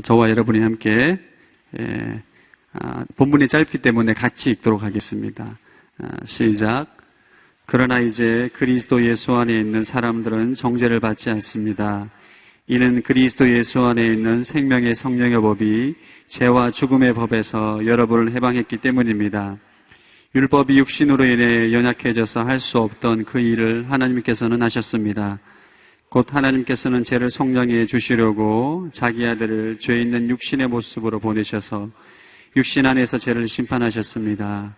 저와 여러분이 함께 본문이 짧기 때문에 같이 읽도록 하겠습니다. 시작. 그러나 이제 그리스도 예수 안에 있는 사람들은 정죄를 받지 않습니다. 이는 그리스도 예수 안에 있는 생명의 성령의 법이 죄와 죽음의 법에서 여러분을 해방했기 때문입니다. 율법이 육신으로 인해 연약해져서 할 수 없던 그 일을 하나님께서는 하셨습니다. 곧 하나님께서는 죄를 속량해 주시려고 자기 아들을 죄 있는 육신의 모습으로 보내셔서 육신 안에서 죄를 심판하셨습니다.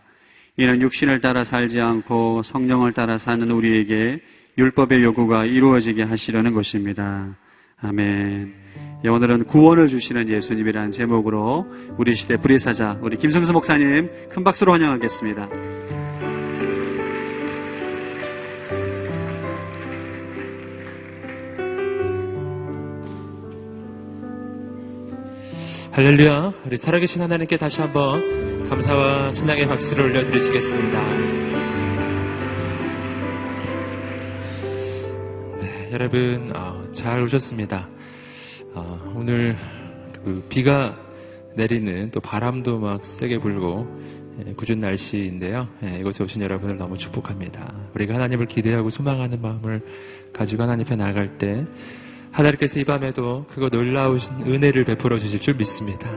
이는 육신을 따라 살지 않고 성령을 따라 사는 우리에게 율법의 요구가 이루어지게 하시려는 것입니다. 아멘. 오늘은 구원을 주시는 예수님이라는 제목으로 우리 시대 불의사자 우리 김성수 목사님 큰 박수로 환영하겠습니다. 할렐루야. 우리 살아계신 하나님께 다시 한번 감사와 찬양의 박수를 올려드리시겠습니다. 네, 여러분 잘 오셨습니다. 오늘 비가 내리는 또 바람도 막 세게 불고 궂은 날씨인데요. 이곳에 오신 여러분을 너무 축복합니다. 우리가 하나님을 기대하고 소망하는 마음을 가지고 하나님 앞에 나아갈 때 하나님께서 이 밤에도 그거 놀라우신 은혜를 베풀어 주실 줄 믿습니다.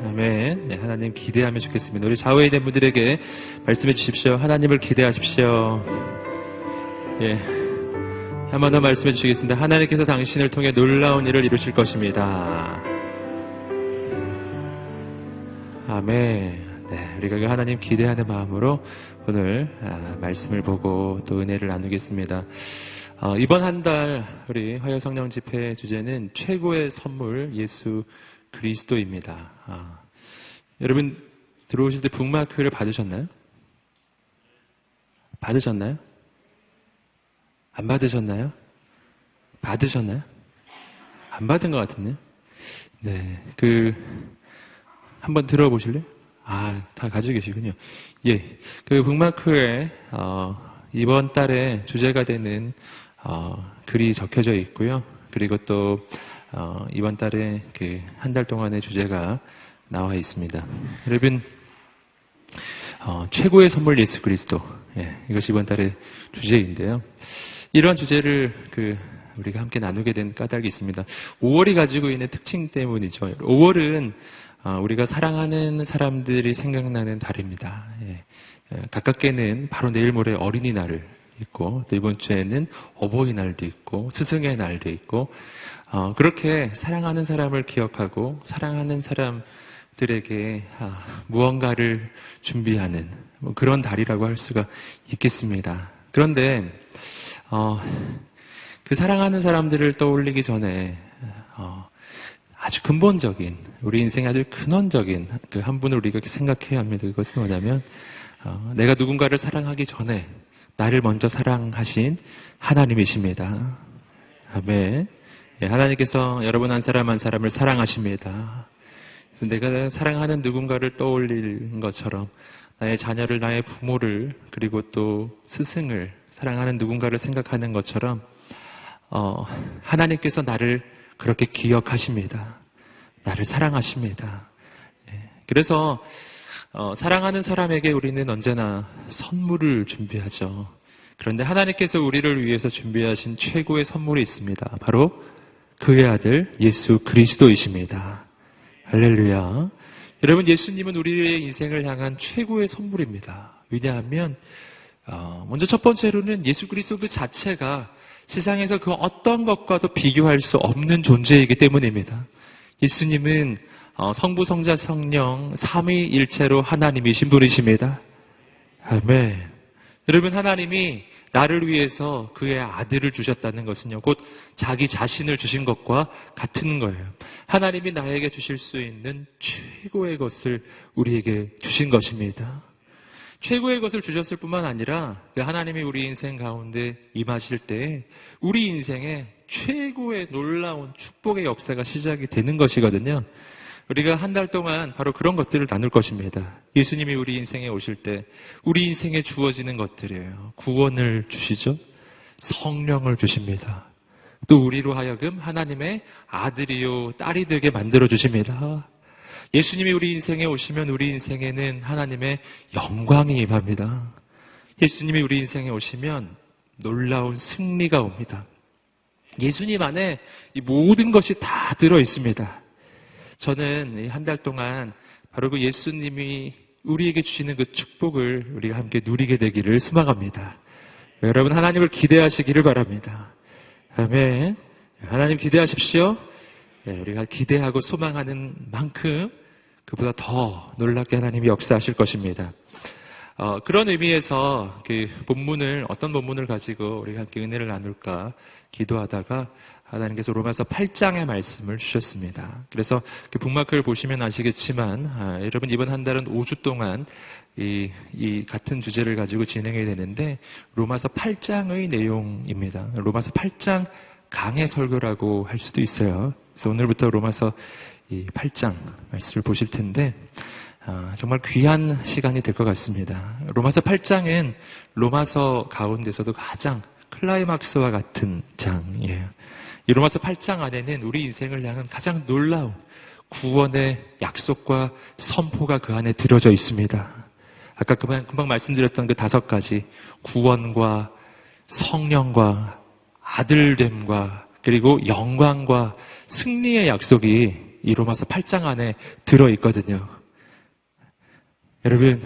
아멘. 하나님 기대하면 좋겠습니다. 우리 좌우에 있는 분들에게 말씀해 주십시오. 하나님을 기대하십시오. 한 번 더 말씀해 주시겠습니다. 하나님께서 당신을 통해 놀라운 일을 이루실 것입니다. 아멘. 우리가 하나님 기대하는 마음으로 오늘 말씀을 보고 또 은혜를 나누겠습니다. 이번 한 달 우리 화요 성령 집회 주제는 최고의 선물 예수 그리스도입니다. 여러분 들어오실 때 북마크를 받으셨나요? 받으셨나요? 안 받으셨나요? 받으셨나요? 안 받은 것 같은데요? 네, 한번 들어보실래요? 다 가지고 계시군요. 그 북마크에 이번 달에 주제가 되는 글이 적혀져 있고요. 그리고 또 이번 달에 한 달 동안의 주제가 나와 있습니다. 여러분 최고의 선물 예수 그리스도, 이것이 이번 달의 주제인데요. 이러한 주제를 우리가 함께 나누게 된 까닭이 있습니다. 5월이 가지고 있는 특징 때문이죠. 5월은 우리가 사랑하는 사람들이 생각나는 달입니다. 가깝게는 바로 내일 모레 어린이날을 있고, 또 이번 주에는 어버이날도 있고, 스승의 날도 있고, 그렇게 사랑하는 사람을 기억하고 사랑하는 사람들에게 무언가를 준비하는 그런 달이라고 할 수가 있겠습니다. 그런데 그 사랑하는 사람들을 떠올리기 전에 아주 근본적인, 우리 인생의 아주 근원적인 한 분을 우리가 생각해야 합니다. 그것은 뭐냐면 내가 누군가를 사랑하기 전에 나를 먼저 사랑하신 하나님이십니다. 아멘. 하나님께서 여러분 한 사람 한 사람을 사랑하십니다. 그래서 내가 사랑하는 누군가를 떠올리는 것처럼 나의 자녀를, 나의 부모를, 그리고 또 스승을 사랑하는 누군가를 생각하는 것처럼 하나님께서 나를 그렇게 기억하십니다. 나를 사랑하십니다. 그래서 사랑하는 사람에게 우리는 언제나 선물을 준비하죠. 그런데 하나님께서 우리를 위해서 준비하신 최고의 선물이 있습니다. 바로 그의 아들 예수 그리스도이십니다. 할렐루야. 여러분, 예수님은 우리의 인생을 향한 최고의 선물입니다. 왜냐하면 먼저 첫 번째로는 예수 그리스도 그 자체가 세상에서 그 어떤 것과도 비교할 수 없는 존재이기 때문입니다. 예수님은 성부, 성자, 성령 삼위일체로 하나님이신 분이십니다. 아멘. 여러분, 하나님이 나를 위해서 그의 아들을 주셨다는 것은요, 곧 자기 자신을 주신 것과 같은 거예요. 하나님이 나에게 주실 수 있는 최고의 것을 우리에게 주신 것입니다. 최고의 것을 주셨을 뿐만 아니라 하나님이 우리 인생 가운데 임하실 때 우리 인생에 최고의 놀라운 축복의 역사가 시작이 되는 것이거든요. 우리가 한 달 동안 바로 그런 것들을 나눌 것입니다. 예수님이 우리 인생에 오실 때 우리 인생에 주어지는 것들이에요. 구원을 주시죠. 성령을 주십니다. 또 우리로 하여금 하나님의 아들이요 딸이 되게 만들어 주십니다. 예수님이 우리 인생에 오시면 우리 인생에는 하나님의 영광이 임합니다. 예수님이 우리 인생에 오시면 놀라운 승리가 옵니다. 예수님 안에 이 모든 것이 다 들어 있습니다. 저는 한 달 동안 바로 그 예수님이 우리에게 주시는 그 축복을 우리가 함께 누리게 되기를 소망합니다. 여러분 하나님을 기대하시기를 바랍니다. 아멘. 하나님 기대하십시오. 우리가 기대하고 소망하는 만큼 그보다 더 놀랍게 하나님이 역사하실 것입니다. 그런 의미에서 그 어떤 본문을 가지고 우리가 함께 은혜를 나눌까 기도하다가 하나님께서 로마서 8장의 말씀을 주셨습니다. 그래서 그 북마크를 보시면 아시겠지만, 여러분 이번 한 달은 5주 동안 이 같은 주제를 가지고 진행해야 되는데, 로마서 8장의 내용입니다. 로마서 8장 강해 설교라고 할 수도 있어요. 그래서 오늘부터 로마서 이 8장 말씀을 보실 텐데, 정말 귀한 시간이 될 것 같습니다. 로마서 8장은 로마서 가운데서도 가장 클라이막스와 같은 장이에요. 이 로마서 8장 안에는 우리 인생을 향한 가장 놀라운 구원의 약속과 선포가 그 안에 들어져 있습니다. 아까 금방 말씀드렸던 그 5가지 구원과 성령과 아들됨과 그리고 영광과 승리의 약속이 이 로마서 8장 안에 들어있거든요. 여러분,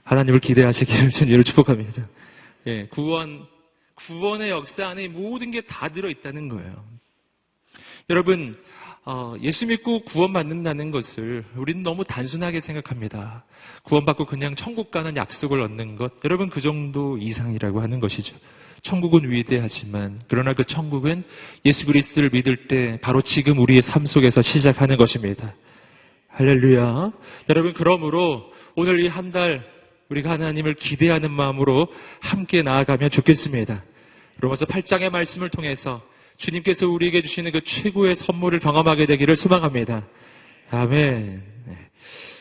하나님을 기대하시기를 주님으로 축복합니다. 구원의 역사 안에 모든 게 다 들어있다는 거예요. 여러분, 예수 믿고 구원받는다는 것을 우리는 너무 단순하게 생각합니다. 구원받고 그냥 천국 가는 약속을 얻는 것, 여러분 그 정도 이상이라고 하는 것이죠. 천국은 위대하지만 그러나 그 천국은 예수 그리스도를 믿을 때 바로 지금 우리의 삶 속에서 시작하는 것입니다. 할렐루야. 여러분, 그러므로 오늘 이 한 달 우리가 하나님을 기대하는 마음으로 함께 나아가면 좋겠습니다. 로마서 8장의 말씀을 통해서 주님께서 우리에게 주시는 그 최고의 선물을 경험하게 되기를 소망합니다. 아멘.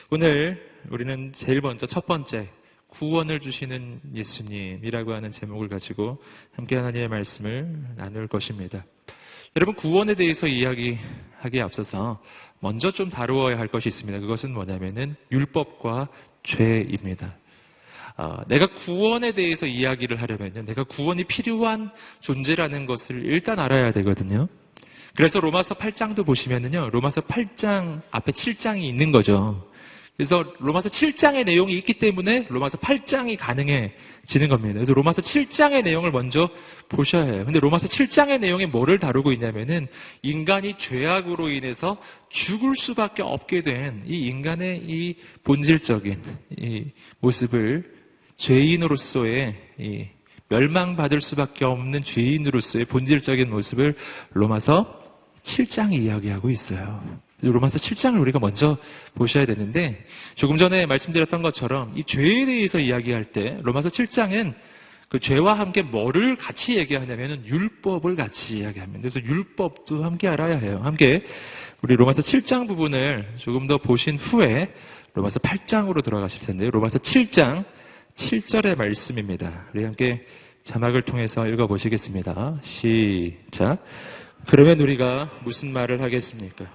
오늘 우리는 제일 먼저 첫 번째 구원을 주시는 예수님이라고 하는 제목을 가지고 함께 하나님의 말씀을 나눌 것입니다. 여러분, 구원에 대해서 이야기하기에 앞서서 먼저 좀 다루어야 할 것이 있습니다. 그것은 뭐냐면은 율법과 죄입니다. 내가 구원에 대해서 이야기를 하려면요, 내가 구원이 필요한 존재라는 것을 일단 알아야 되거든요. 그래서 로마서 8장도 보시면은요, 로마서 8장 앞에 7장이 있는 거죠. 그래서 로마서 7장의 내용이 있기 때문에 로마서 8장이 가능해지는 겁니다. 그래서 로마서 7장의 내용을 먼저 보셔야 해요. 근데 로마서 7장의 내용이 뭐를 다루고 있냐면은 인간이 죄악으로 인해서 죽을 수밖에 없게 된 이 인간의 이 본질적인 이 모습을 죄인으로서의 이 멸망받을 수밖에 없는 죄인으로서의 본질적인 모습을 로마서 7장이 이야기하고 있어요. 로마서 7장을 우리가 먼저 보셔야 되는데, 조금 전에 말씀드렸던 것처럼 이 죄에 대해서 이야기할 때 로마서 7장은 그 죄와 함께 뭐를 같이 얘기하냐면은 율법을 같이 이야기합니다. 그래서 율법도 함께 알아야 해요. 함께 우리 로마서 7장 부분을 조금 더 보신 후에 로마서 8장으로 들어가실 텐데요. 로마서 7장 7절의 말씀입니다. 우리 함께 자막을 통해서 읽어보시겠습니다. 시작. 그러면 우리가 무슨 말을 하겠습니까?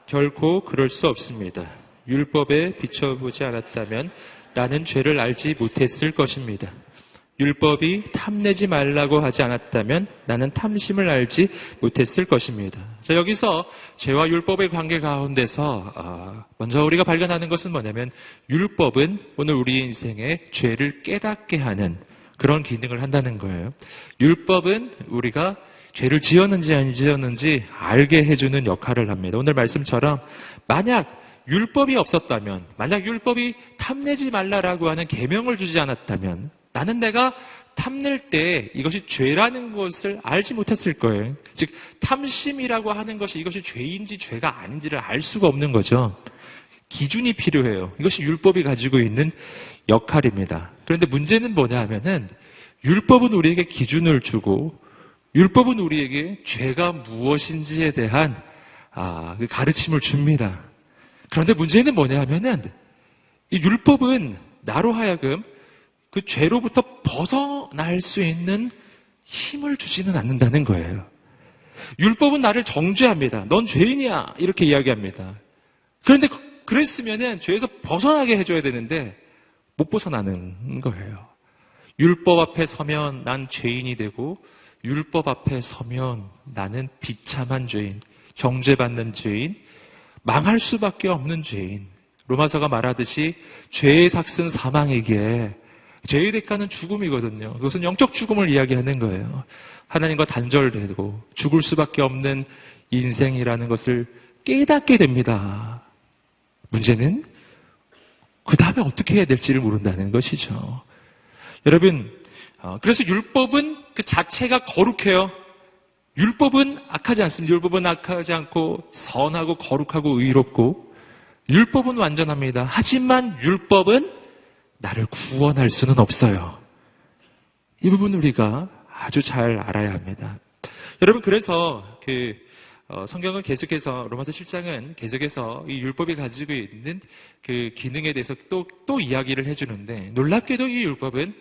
결코 그럴 수 없습니다. 율법에 비춰보지 않았다면 나는 죄를 알지 못했을 것입니다. 율법이 탐내지 말라고 하지 않았다면 나는 탐심을 알지 못했을 것입니다. 자, 여기서 죄와 율법의 관계 가운데서 먼저 우리가 발견하는 것은 뭐냐면, 율법은 오늘 우리 인생에 죄를 깨닫게 하는 그런 기능을 한다는 거예요. 율법은 우리가 죄를 지었는지 안 지었는지 알게 해주는 역할을 합니다. 오늘 말씀처럼 만약 율법이 없었다면, 만약 율법이 탐내지 말라라고 하는 계명을 주지 않았다면 나는 내가 탐낼 때 이것이 죄라는 것을 알지 못했을 거예요. 즉 탐심이라고 하는 것이 이것이 죄인지 죄가 아닌지를 알 수가 없는 거죠. 기준이 필요해요. 이것이 율법이 가지고 있는 역할입니다. 그런데 문제는 뭐냐 하면은, 율법은 우리에게 기준을 주고 율법은 우리에게 죄가 무엇인지에 대한 그 가르침을 줍니다. 그런데 문제는 뭐냐 하면은, 이 율법은 나로 하여금 그 죄로부터 벗어날 수 있는 힘을 주지는 않는다는 거예요. 율법은 나를 정죄합니다. 넌 죄인이야. 이렇게 이야기합니다. 그런데 그랬으면은 죄에서 벗어나게 해줘야 되는데 못 벗어나는 거예요. 율법 앞에 서면 난 죄인이 되고 율법 앞에 서면 나는 비참한 죄인, 정죄받는 죄인, 망할 수밖에 없는 죄인. 로마서가 말하듯이 죄의 삭은 사망이기에 죄의 대가는 죽음이거든요. 그것은 영적 죽음을 이야기하는 거예요. 하나님과 단절되고 죽을 수밖에 없는 인생이라는 것을 깨닫게 됩니다. 문제는 그 다음에 어떻게 해야 될지를 모른다는 것이죠. 여러분, 그래서 율법은 그 자체가 거룩해요. 율법은 악하지 않습니다. 율법은 악하지 않고 선하고 거룩하고 의롭고 율법은 완전합니다. 하지만 율법은 나를 구원할 수는 없어요. 이 부분 우리가 아주 잘 알아야 합니다. 여러분, 그래서 성경은 계속해서 로마서 7장은 계속해서 이 율법이 가지고 있는 그 기능에 대해서 또 이야기를 해주는데 놀랍게도 이 율법은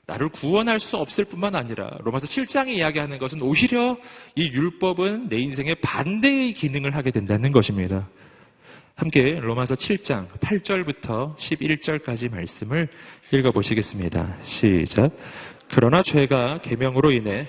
나를 구원할 수 없을 뿐만 아니라 로마서 7장이 이야기하는 것은 오히려 이 율법은 내 인생의 반대의 기능을 하게 된다는 것입니다. 함께 로마서 7장 8절부터 11절까지 말씀을 읽어보시겠습니다. 시작. 그러나 죄가 계명으로 인해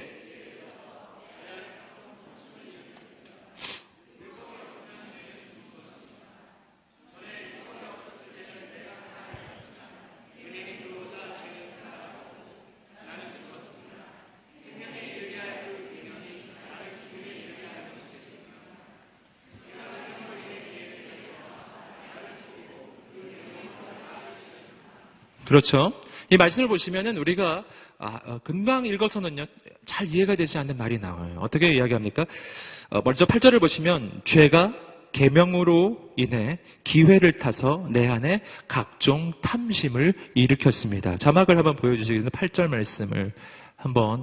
그렇죠. 이 말씀을 보시면은 우리가 금방 읽어서는요 잘 이해가 되지 않는 말이 나와요. 어떻게 이야기합니까? 먼저 8절을 보시면 죄가 계명으로 인해 기회를 타서 내 안에 각종 탐심을 일으켰습니다. 자막을 한번 보여주시겠습니다. 8절 말씀을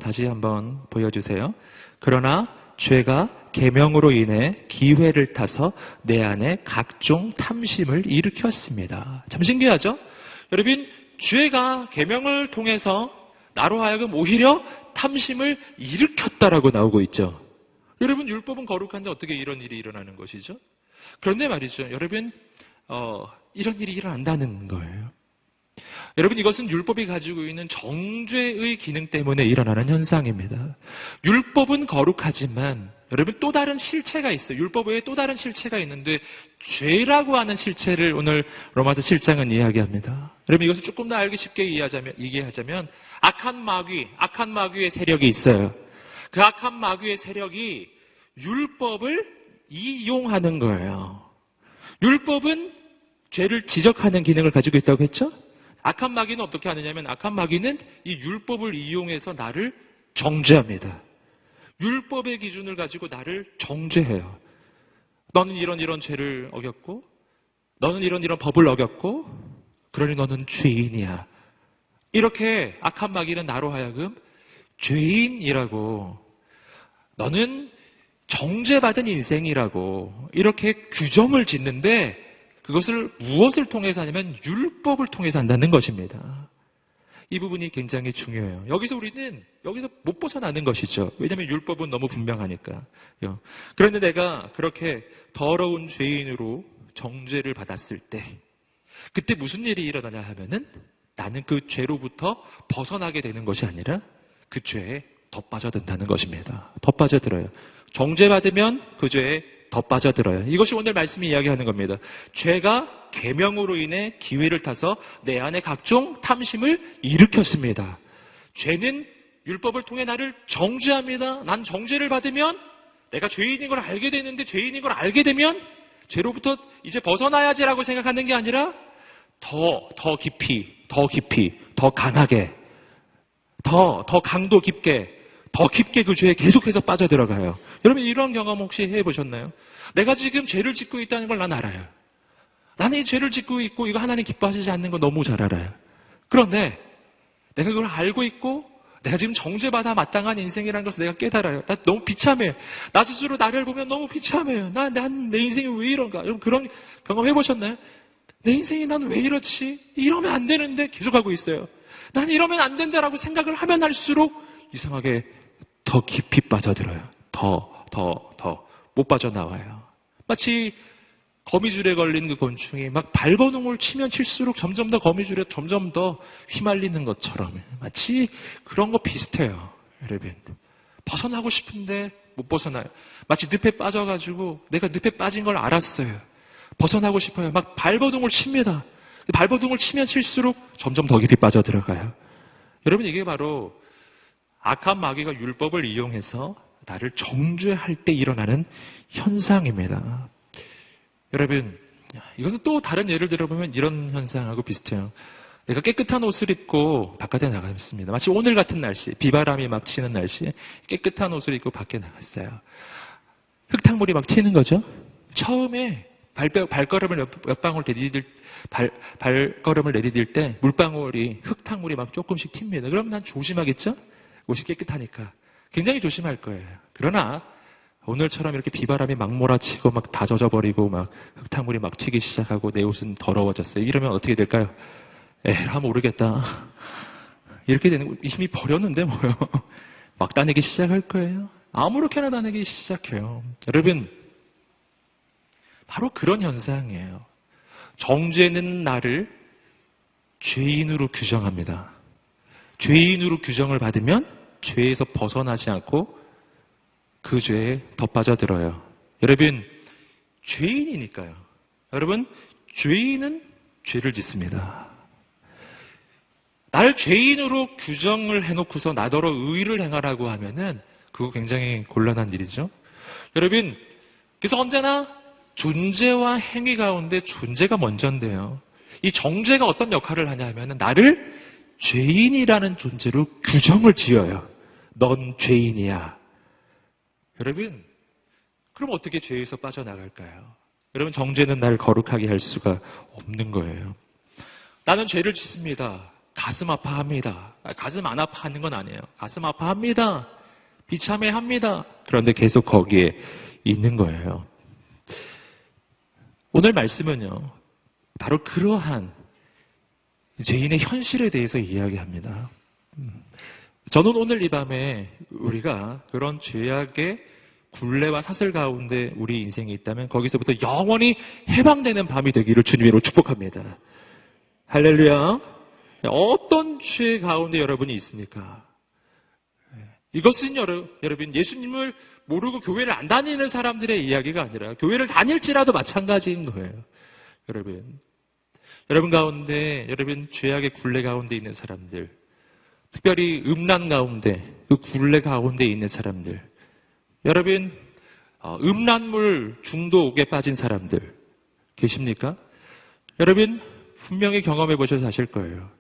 다시 한번 보여주세요. 그러나 죄가 계명으로 인해 기회를 타서 내 안에 각종 탐심을 일으켰습니다. 참 신기하죠? 여러분, 죄가 계명을 통해서 나로 하여금 오히려 탐심을 일으켰다라고 나오고 있죠. 여러분, 율법은 거룩한데 어떻게 이런 일이 일어나는 것이죠? 그런데 말이죠. 여러분, 이런 일이 일어난다는 거예요. 여러분, 이것은 율법이 가지고 있는 정죄의 기능 때문에 일어나는 현상입니다. 율법은 거룩하지만 여러분 또 다른 실체가 있어요. 율법 외에 또 다른 실체가 있는데 죄라고 하는 실체를 오늘 로마서 7장은 이야기합니다. 여러분, 이것을 조금 더 알기 쉽게 이해하자면 악한 마귀의 세력이 있어요. 그 악한 마귀의 세력이 율법을 이용하는 거예요. 율법은 죄를 지적하는 기능을 가지고 있다고 했죠? 악한 마귀는 어떻게 하느냐면 악한 마귀는 이 율법을 이용해서 나를 정죄합니다. 율법의 기준을 가지고 나를 정죄해요. 너는 이런 죄를 어겼고 너는 이런 법을 어겼고 그러니 너는 죄인이야. 이렇게 악한 마귀는 나로 하여금 죄인이라고 너는 정죄받은 인생이라고 이렇게 규정을 짓는데 그것을 무엇을 통해서 하냐면 율법을 통해서 한다는 것입니다. 이 부분이 굉장히 중요해요. 우리는 여기서 못 벗어나는 것이죠. 왜냐하면 율법은 너무 분명하니까. 그런데 내가 그렇게 더러운 죄인으로 정죄를 받았을 때 그때 무슨 일이 일어나냐 하면은 나는 그 죄로부터 벗어나게 되는 것이 아니라 그 죄에 더 빠져든다는 것입니다. 더 빠져들어요. 정죄받으면 그 죄에 더 빠져들어요. 이것이 오늘 말씀이 이야기하는 겁니다. 죄가 계명으로 인해 기회를 타서 내 안에 각종 탐심을 일으켰습니다. 죄는 율법을 통해 나를 정죄합니다. 난 정죄를 받으면 내가 죄인인 걸 알게 되는데 죄인인 걸 알게 되면 죄로부터 이제 벗어나야지라고 생각하는 게 아니라 더 깊이, 더 강하게, 더 강도 깊게, 더 깊게 그 죄에 계속해서 빠져들어가요. 여러분, 이런 경험 혹시 해보셨나요? 내가 지금 죄를 짓고 있다는 걸 난 알아요. 나는 이 죄를 짓고 있고 이거 하나님 기뻐하시지 않는 거 너무 잘 알아요. 그런데 내가 그걸 알고 있고 내가 지금 정죄받아 마땅한 인생이라는 것을 내가 깨달아요. 나 너무 비참해. 나 스스로 나를 보면 너무 비참해요. 난 내 인생이 왜 이런가? 여러분, 그런 경험 해보셨나요? 내 인생이 난 왜 이렇지? 이러면 안 되는데 계속하고 있어요. 난 이러면 안 된다라고 생각을 하면 할수록 이상하게 더 깊이 빠져들어요. 더 못 빠져나와요. 마치 거미줄에 걸린 그 곤충이 막 발버둥을 치면 칠수록 점점 더 거미줄에 점점 더 휘말리는 것처럼 마치 그런 거 비슷해요. 여러분. 벗어나고 싶은데 못 벗어나요. 마치 늪에 빠져가지고 내가 늪에 빠진 걸 알았어요. 벗어나고 싶어요. 막 발버둥을 칩니다. 발버둥을 치면 칠수록 점점 더 깊이 빠져들어가요. 여러분 이게 바로 악한 마귀가 율법을 이용해서 나를 정죄할 때 일어나는 현상입니다. 여러분 이것은 또 다른 예를 들어보면 이런 현상하고 비슷해요. 내가 깨끗한 옷을 입고 바깥에 나갔습니다. 마치 오늘 같은 날씨, 비바람이 막 치는 날씨에 깨끗한 옷을 입고 밖에 나갔어요. 흙탕물이 막 튀는 거죠. 처음에 발걸음을 몇 방울 발걸음을 내디딜 때 물방울이 흙탕물이 막 조금씩 튑니다. 그럼 난 조심하겠죠? 옷이 깨끗하니까. 굉장히 조심할 거예요. 그러나 오늘처럼 이렇게 비바람이 막 몰아치고 막 다 젖어버리고 막 흙탕물이 막 튀기 시작하고 내 옷은 더러워졌어요. 이러면 어떻게 될까요? 모르겠다. 이렇게 되는 거 이미 버렸는데 뭐요. 막 다니기 시작할 거예요. 아무렇게나 다니기 시작해요. 여러분 바로 그런 현상이에요. 정죄는 나를 죄인으로 규정합니다. 죄인으로 규정을 받으면 죄에서 벗어나지 않고 그 죄에 더 빠져들어요. 여러분 죄인이니까요. 여러분 죄인은 죄를 짓습니다. 나를 죄인으로 규정을 해놓고서 나더러 의를 행하라고 하면은 그거 굉장히 곤란한 일이죠. 여러분 그래서 언제나 존재와 행위 가운데 존재가 먼저인데요. 이 정죄가 어떤 역할을 하냐 하면은 나를 죄인이라는 존재로 규정을 지어요. 넌 죄인이야. 여러분 그럼 어떻게 죄에서 빠져나갈까요? 여러분 정죄는 나를 거룩하게 할 수가 없는 거예요. 나는 죄를 짓습니다. 가슴 아파합니다. 가슴 안 아파하는 건 아니에요. 가슴 아파합니다. 비참해합니다. 그런데 계속 거기에 있는 거예요. 오늘 말씀은요. 바로 그러한 죄인의 현실에 대해서 이야기합니다. 저는 오늘 이 밤에 우리가 그런 죄악의 굴레와 사슬 가운데 우리 인생이 있다면 거기서부터 영원히 해방되는 밤이 되기를 주님으로 축복합니다. 할렐루야. 어떤 죄 가운데 여러분이 있습니까? 이것은 여러분 예수님을 모르고 교회를 안 다니는 사람들의 이야기가 아니라 교회를 다닐지라도 마찬가지인 거예요. 여러분 가운데 여러분 죄악의 굴레 가운데 있는 사람들, 특별히 음란 가운데 그 굴레 가운데 있는 사람들, 여러분 음란물 중독에 빠진 사람들 계십니까? 여러분 분명히 경험해 보셔서 아실 거예요.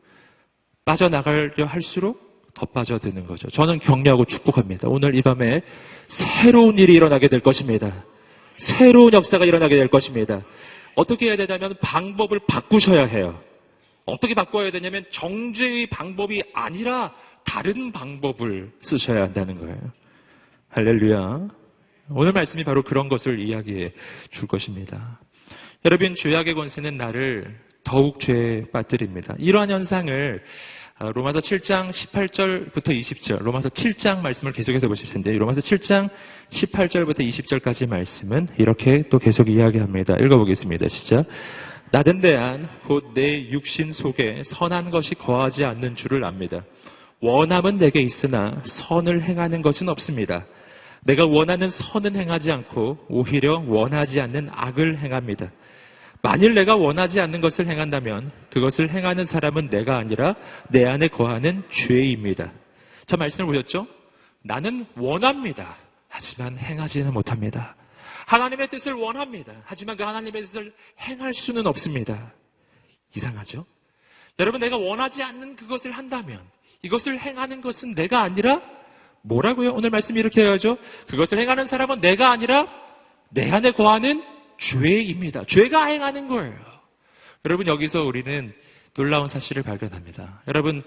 빠져나가려 할수록 더 빠져드는 거죠. 저는 격려하고 축복합니다. 오늘 이 밤에 새로운 일이 일어나게 될 것입니다. 새로운 역사가 일어나게 될 것입니다. 어떻게 해야 되냐면 방법을 바꾸셔야 해요. 어떻게 바꿔야 되냐면 정죄의 방법이 아니라 다른 방법을 쓰셔야 한다는 거예요. 할렐루야. 오늘 말씀이 바로 그런 것을 이야기해 줄 것입니다. 여러분 죄악의 권세는 나를 더욱 죄에 빠뜨립니다. 이러한 현상을 로마서 7장 18절부터 20절, 로마서 7장 말씀을 계속해서 보실 텐데 로마서 7장 18절부터 20절까지 말씀은 이렇게 또 계속 이야기합니다. 읽어보겠습니다. 시작. 나든대한 곧 내 육신 속에 선한 것이 거하지 않는 줄을 압니다. 원함은 내게 있으나 선을 행하는 것은 없습니다. 내가 원하는 선은 행하지 않고 오히려 원하지 않는 악을 행합니다. 만일 내가 원하지 않는 것을 행한다면 그것을 행하는 사람은 내가 아니라 내 안에 거하는 죄입니다. 저 말씀을 보셨죠? 나는 원합니다. 하지만 행하지는 못합니다. 하나님의 뜻을 원합니다. 하지만 그 하나님의 뜻을 행할 수는 없습니다. 이상하죠? 여러분 내가 원하지 않는 그것을 한다면 이것을 행하는 것은 내가 아니라 뭐라고요? 오늘 말씀이 이렇게 해야죠. 그것을 행하는 사람은 내가 아니라 내 안에 거하는 죄입니다. 죄가 행하는 거예요. 여러분 여기서 우리는 놀라운 사실을 발견합니다. 여러분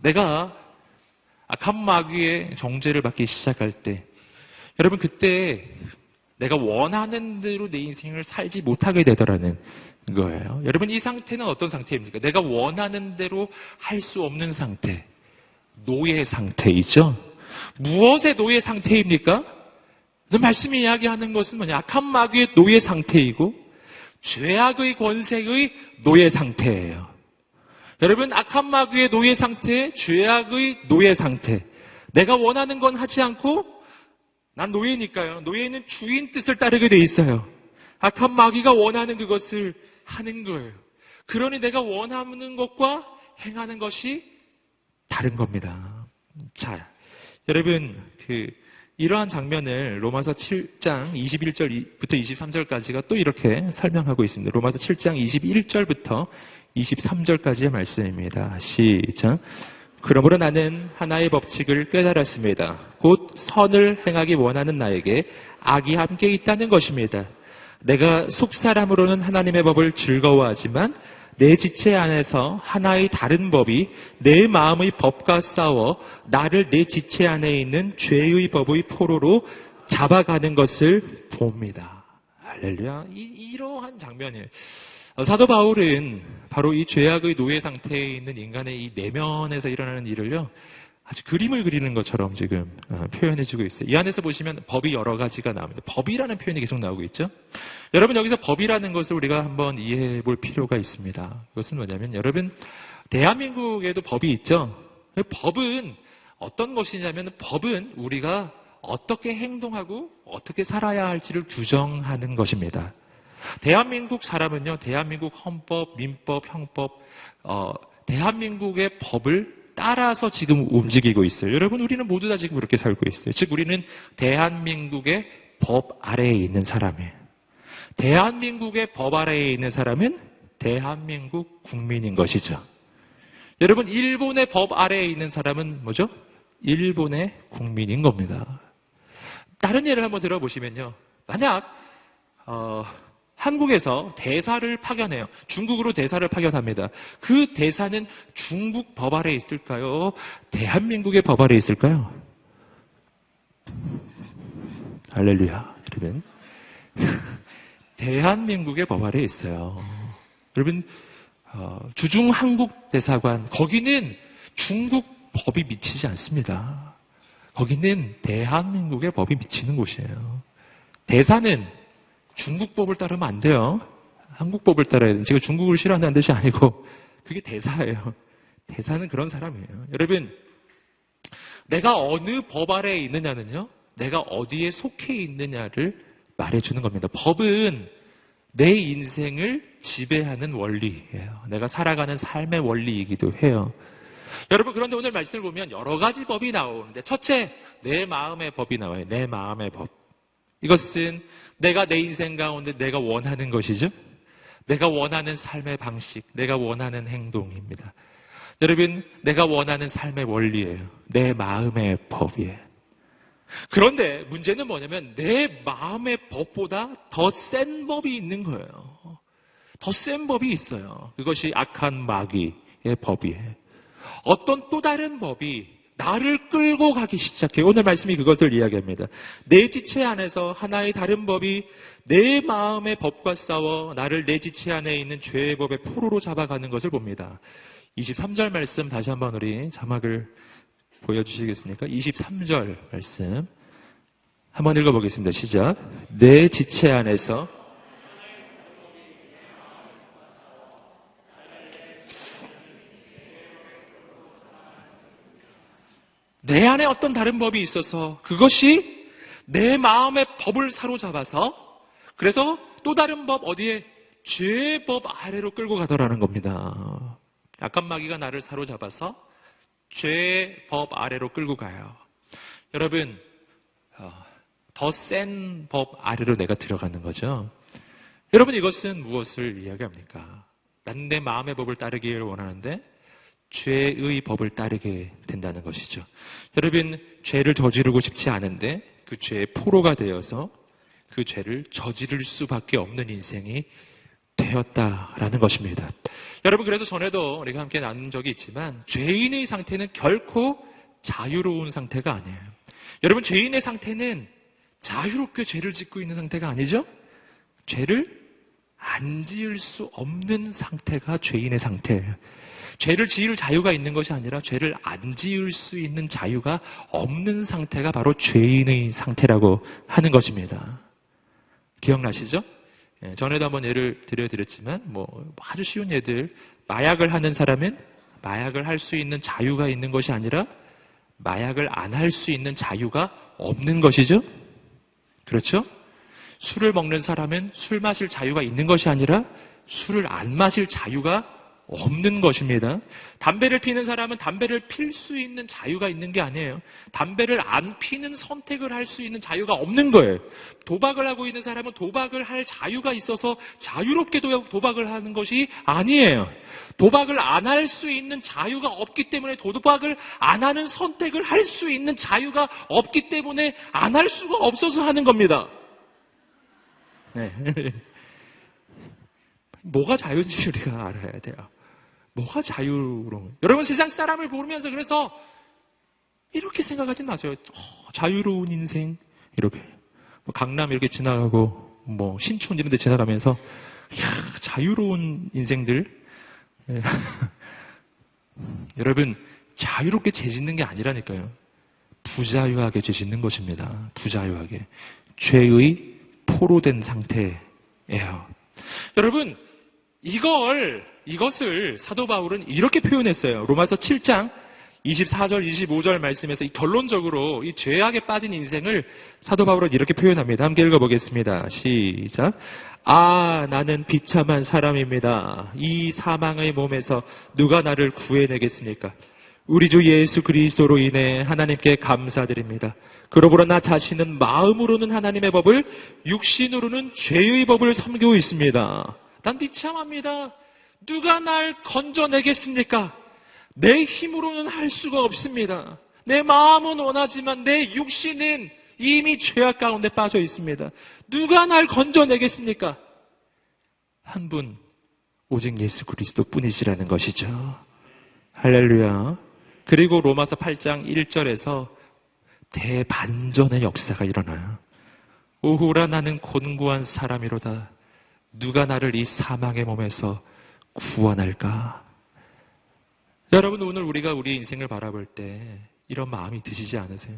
내가 악한 마귀의 정죄를 받기 시작할 때 여러분 그때 내가 원하는 대로 내 인생을 살지 못하게 되더라는 거예요. 여러분, 이 상태는 어떤 상태입니까? 내가 원하는 대로 할 수 없는 상태. 노예 상태이죠. 무엇의 노예 상태입니까? 말씀이 이야기하는 것은 뭐냐? 악한 마귀의 노예 상태이고 죄악의 권세의 노예 상태예요. 여러분, 악한 마귀의 노예 상태, 죄악의 노예 상태. 내가 원하는 건 하지 않고 난 노예니까요. 노예는 주인 뜻을 따르게 돼 있어요. 악한 마귀가 원하는 그것을 하는 거예요. 그러니 내가 원하는 것과 행하는 것이 다른 겁니다. 자, 여러분, 이러한 장면을 로마서 7장 21절부터 23절까지가 또 이렇게 설명하고 있습니다. 로마서 7장 21절부터 23절까지의 말씀입니다. 시작. 그러므로 나는 하나의 법칙을 깨달았습니다. 곧 선을 행하기 원하는 나에게 악이 함께 있다는 것입니다. 내가 속사람으로는 하나님의 법을 즐거워하지만 내 지체 안에서 하나의 다른 법이 내 마음의 법과 싸워 나를 내 지체 안에 있는 죄의 법의 포로로 잡아가는 것을 봅니다. 할렐루야. 이러한 장면이에요. 사도 바울은 바로 이 죄악의 노예 상태에 있는 인간의 이 내면에서 일어나는 일을요, 아주 그림을 그리는 것처럼 지금 표현해주고 있어요. 이 안에서 보시면 법이 여러 가지가 나옵니다. 법이라는 표현이 계속 나오고 있죠. 여러분, 여기서 법이라는 것을 우리가 한번 이해해 볼 필요가 있습니다. 그것은 뭐냐면, 여러분, 대한민국에도 법이 있죠. 법은 어떤 것이냐면, 법은 우리가 어떻게 행동하고 어떻게 살아야 할지를 규정하는 것입니다. 대한민국 사람은요, 대한민국 헌법, 민법, 형법, 대한민국의 법을 따라서 지금 움직이고 있어요. 여러분, 우리는 모두 다 지금 그렇게 살고 있어요. 즉, 우리는 대한민국의 법 아래에 있는 사람이에요. 대한민국의 법 아래에 있는 사람은 대한민국 국민인 것이죠. 여러분, 일본의 법 아래에 있는 사람은 뭐죠? 일본의 국민인 겁니다. 다른 예를 한번 들어보시면요. 만약 한국에서 대사를 파견해요. 중국으로 대사를 파견합니다. 그 대사는 중국 법 아래에 있을까요? 대한민국의 법 아래에 있을까요? 할렐루야. 여러분, 대한민국의 법 아래에 있어요. 여러분, 주중 한국 대사관, 거기는 중국 법이 미치지 않습니다. 거기는 대한민국의 법이 미치는 곳이에요. 대사는 중국 법을 따르면 안 돼요. 한국 법을 따라야 돼요. 제가 중국을 싫어한다는 뜻이 아니고 그게 대사예요. 대사는 그런 사람이에요. 여러분, 내가 어느 법 아래에 있느냐는요, 내가 어디에 속해 있느냐를 말해주는 겁니다. 법은 내 인생을 지배하는 원리예요. 내가 살아가는 삶의 원리이기도 해요. 여러분, 그런데 오늘 말씀을 보면 여러 가지 법이 나오는데, 첫째, 내 마음의 법이 나와요. 내 마음의 법. 이것은 내가 내 인생 가운데 내가 원하는 것이죠. 내가 원하는 삶의 방식, 내가 원하는 행동입니다. 여러분, 내가 원하는 삶의 원리예요. 내 마음의 법이에요. 그런데 문제는 뭐냐면 내 마음의 법보다 더 센 법이 있는 거예요. 더 센 법이 있어요. 그것이 악한 마귀의 법이에요. 어떤 또 다른 법이 나를 끌고 가기 시작해요. 오늘 말씀이 그것을 이야기합니다. 내 지체 안에서 하나의 다른 법이 내 마음의 법과 싸워 나를 내 지체 안에 있는 죄의 법의 포로로 잡아가는 것을 봅니다. 23절 말씀 다시 한번 우리 자막을 보여주시겠습니까? 23절 말씀 한번 읽어보겠습니다. 시작. 내 지체 안에서 내 안에 어떤 다른 법이 있어서 그것이 내 마음의 법을 사로잡아서 그래서 또 다른 법 어디에 죄의 법 아래로 끌고 가더라는 겁니다. 악한 마귀가 나를 사로잡아서 죄의 법 아래로 끌고 가요. 여러분, 더 센 법 아래로 내가 들어가는 거죠. 여러분, 이것은 무엇을 이야기합니까? 난 내 마음의 법을 따르기를 원하는데 죄의 법을 따르게 된다는 것이죠. 여러분, 죄를 저지르고 싶지 않은데 그 죄의 포로가 되어서 그 죄를 저지를 수밖에 없는 인생이 되었다라는 것입니다. 여러분, 그래서 전에도 우리가 함께 나눈 적이 있지만 죄인의 상태는 결코 자유로운 상태가 아니에요. 여러분, 죄인의 상태는 자유롭게 죄를 짓고 있는 상태가 아니죠? 죄를 안 지을 수 없는 상태가 죄인의 상태예요. 죄를 지을 자유가 있는 것이 아니라 죄를 안 지을 수 있는 자유가 없는 상태가 바로 죄인의 상태라고 하는 것입니다. 기억나시죠? 전에도 한번 예를 들어드렸지만 아주 쉬운 예들, 마약을 하는 사람은 마약을 할 수 있는 자유가 있는 것이 아니라 마약을 안 할 수 있는 자유가 없는 것이죠? 그렇죠? 술을 먹는 사람은 술 마실 자유가 있는 것이 아니라 술을 안 마실 자유가 없는 것입니다. 담배를 피는 사람은 담배를 필 수 있는 자유가 있는 게 아니에요. 담배를 안 피는 선택을 할 수 있는 자유가 없는 거예요. 도박을 하고 있는 사람은 도박을 할 자유가 있어서 자유롭게 도박을 하는 것이 아니에요. 도박을 안 할 수 있는 자유가 없기 때문에 도박을 안 하는 선택을 할 수 있는 자유가 없기 때문에 안 할 수가 없어서 하는 겁니다. 네. 뭐가 자유인지 우리가 알아야 돼요. 뭐가 자유로운? 여러분 세상 사람을 보면서 그래서 이렇게 생각하지 마세요. 자유로운 인생 이렇게 강남 이렇게 지나가고 신촌 이런 데 지나가면서 자유로운 인생들. 여러분 자유롭게 죄 짓는 게 아니라니까요. 부자유하게 죄 짓는 것입니다. 부자유하게. 죄의 포로된 상태예요. 여러분 이것을 사도 바울은 이렇게 표현했어요. 로마서 7장 24절, 25절 말씀에서 결론적으로 이 죄악에 빠진 인생을 사도 바울은 이렇게 표현합니다. 함께 읽어보겠습니다. 시작. 나는 비참한 사람입니다. 이 사망의 몸에서 누가 나를 구해내겠습니까? 우리 주 예수 그리스도로 인해 하나님께 감사드립니다. 그러므로 나 자신은 마음으로는 하나님의 법을, 육신으로는 죄의 법을 섬기고 있습니다. 난 비참합니다. 누가 날 건져내겠습니까? 내 힘으로는 할 수가 없습니다. 내 마음은 원하지만 내 육신은 이미 죄악 가운데 빠져 있습니다. 누가 날 건져내겠습니까? 한 분, 오직 예수 그리스도 뿐이시라는 것이죠. 할렐루야. 그리고 로마서 8장 1절에서 대반전의 역사가 일어나요. 오호라 나는 곤고한 사람이로다. 누가 나를 이 사망의 몸에서 구원할까? 여러분 오늘 우리가 우리 인생을 바라볼 때 이런 마음이 드시지 않으세요?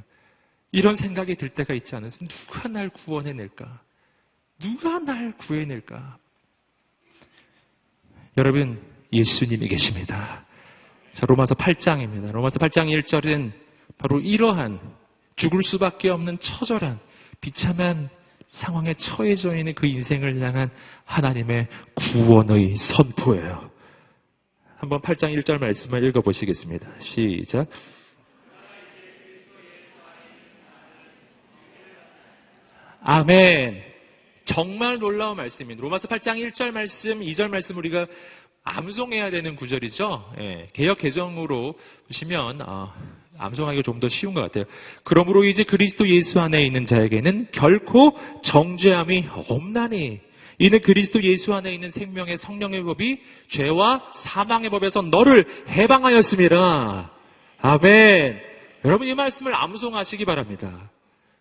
이런 생각이 들 때가 있지 않으세요? 누가 날 구원해낼까? 누가 날 구해낼까? 여러분 예수님이 계십니다. 자, 로마서 8장입니다. 로마서 8장 1절은 바로 이러한 죽을 수밖에 없는 처절한 비참한 상황에 처해져 있는 그 인생을 향한 하나님의 구원의 선포예요. 한번 8장 1절 말씀을 읽어보시겠습니다. 시작. 아멘. 정말 놀라운 말씀입니다. 로마서 8장 1절 말씀, 2절 말씀 우리가 암송해야 되는 구절이죠. 개역 개정으로 보시면 암송하기가 좀 더 쉬운 것 같아요. 그러므로 이제 그리스도 예수 안에 있는 자에게는 결코 정죄함이 없나니 이는 그리스도 예수 안에 있는 생명의 성령의 법이 죄와 사망의 법에서 너를 해방하였습니다. 아멘. 여러분 이 말씀을 암송하시기 바랍니다.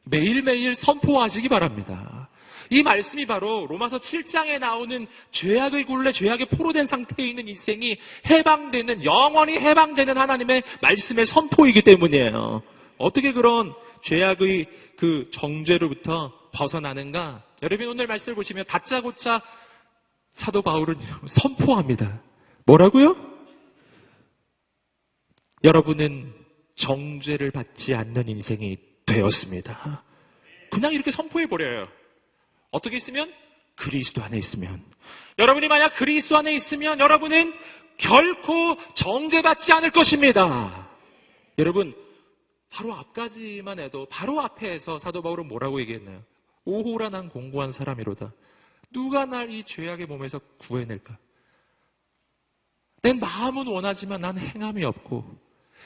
매일매일 선포하시기 바랍니다. 이 말씀이 바로 로마서 7장에 나오는 죄악의 굴레, 죄악에 포로된 상태에 있는 인생이 해방되는, 영원히 해방되는 하나님의 말씀의 선포이기 때문이에요. 어떻게 그런 죄악의 그 정죄로부터 벗어나는가? 여러분 오늘 말씀을 보시면 다짜고짜 사도 바울은 선포합니다. 뭐라고요? 여러분은 정죄를 받지 않는 인생이 되었습니다. 그냥 이렇게 선포해버려요. 어떻게 있으면? 그리스도 안에 있으면. 여러분이 만약 그리스도 안에 있으면 여러분은 결코 정죄받지 않을 것입니다. 여러분 바로 앞까지만 해도 바로 앞에서 사도 바울은 뭐라고 얘기했나요? 오호라 난 공고한 사람이로다. 누가 날 이 죄악의 몸에서 구해낼까? 내 마음은 원하지만 난 행함이 없고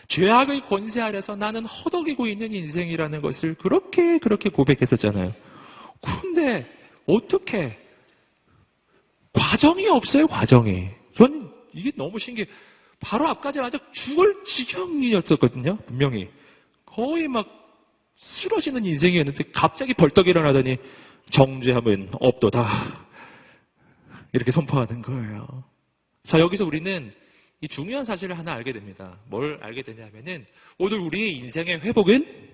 죄악의 권세 아래서 나는 허덕이고 있는 인생이라는 것을 그렇게 고백했었잖아요. 그런데 어떻게 과정이 없어요. 과정이. 전 이게 너무 신기해. 바로 앞까지 완전 죽을 지경이었었거든요. 분명히. 거의 막 쓰러지는 인생이었는데 갑자기 벌떡 일어나더니 정죄함은 없도다. 이렇게 선포하는 거예요. 자, 여기서 우리는 이 중요한 사실을 하나 알게 됩니다. 뭘 알게 되냐면은 오늘 우리의 인생의 회복은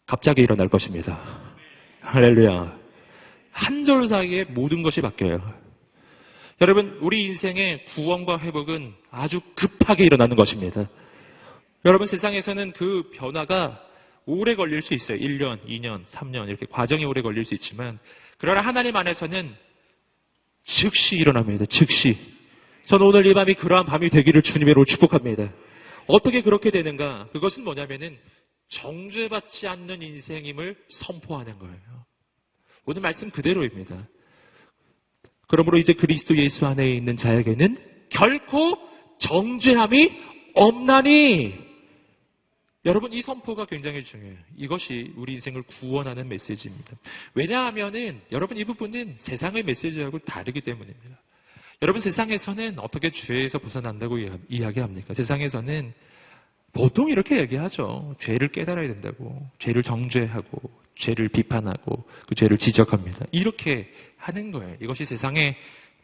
갑자기 일어날 것입니다. 할렐루야. 한 절 사이에 모든 것이 바뀌어요. 여러분, 우리 인생의 구원과 회복은 아주 급하게 일어나는 것입니다. 여러분, 세상에서는 그 변화가 오래 걸릴 수 있어요. 1년, 2년, 3년 이렇게 과정이 오래 걸릴 수 있지만 그러나 하나님 안에서는 즉시 일어납니다. 즉시. 저는 오늘 이 밤이 그러한 밤이 되기를 주님으로 축복합니다. 어떻게 그렇게 되는가? 그것은 뭐냐면은 정죄받지 않는 인생임을 선포하는 거예요. 오늘 말씀 그대로입니다. 그러므로 이제 그리스도 예수 안에 있는 자에게는 결코 정죄함이 없나니. 여러분, 이 선포가 굉장히 중요해요. 이것이 우리 인생을 구원하는 메시지입니다. 왜냐하면은 여러분, 이 부분은 세상의 메시지하고 다르기 때문입니다. 여러분, 세상에서는 어떻게 죄에서 벗어난다고 이야기합니까? 세상에서는 보통 이렇게 얘기하죠. 죄를 깨달아야 된다고, 죄를 정죄하고, 죄를 비판하고, 그 죄를 지적합니다. 이렇게 하는 거예요. 이것이 세상의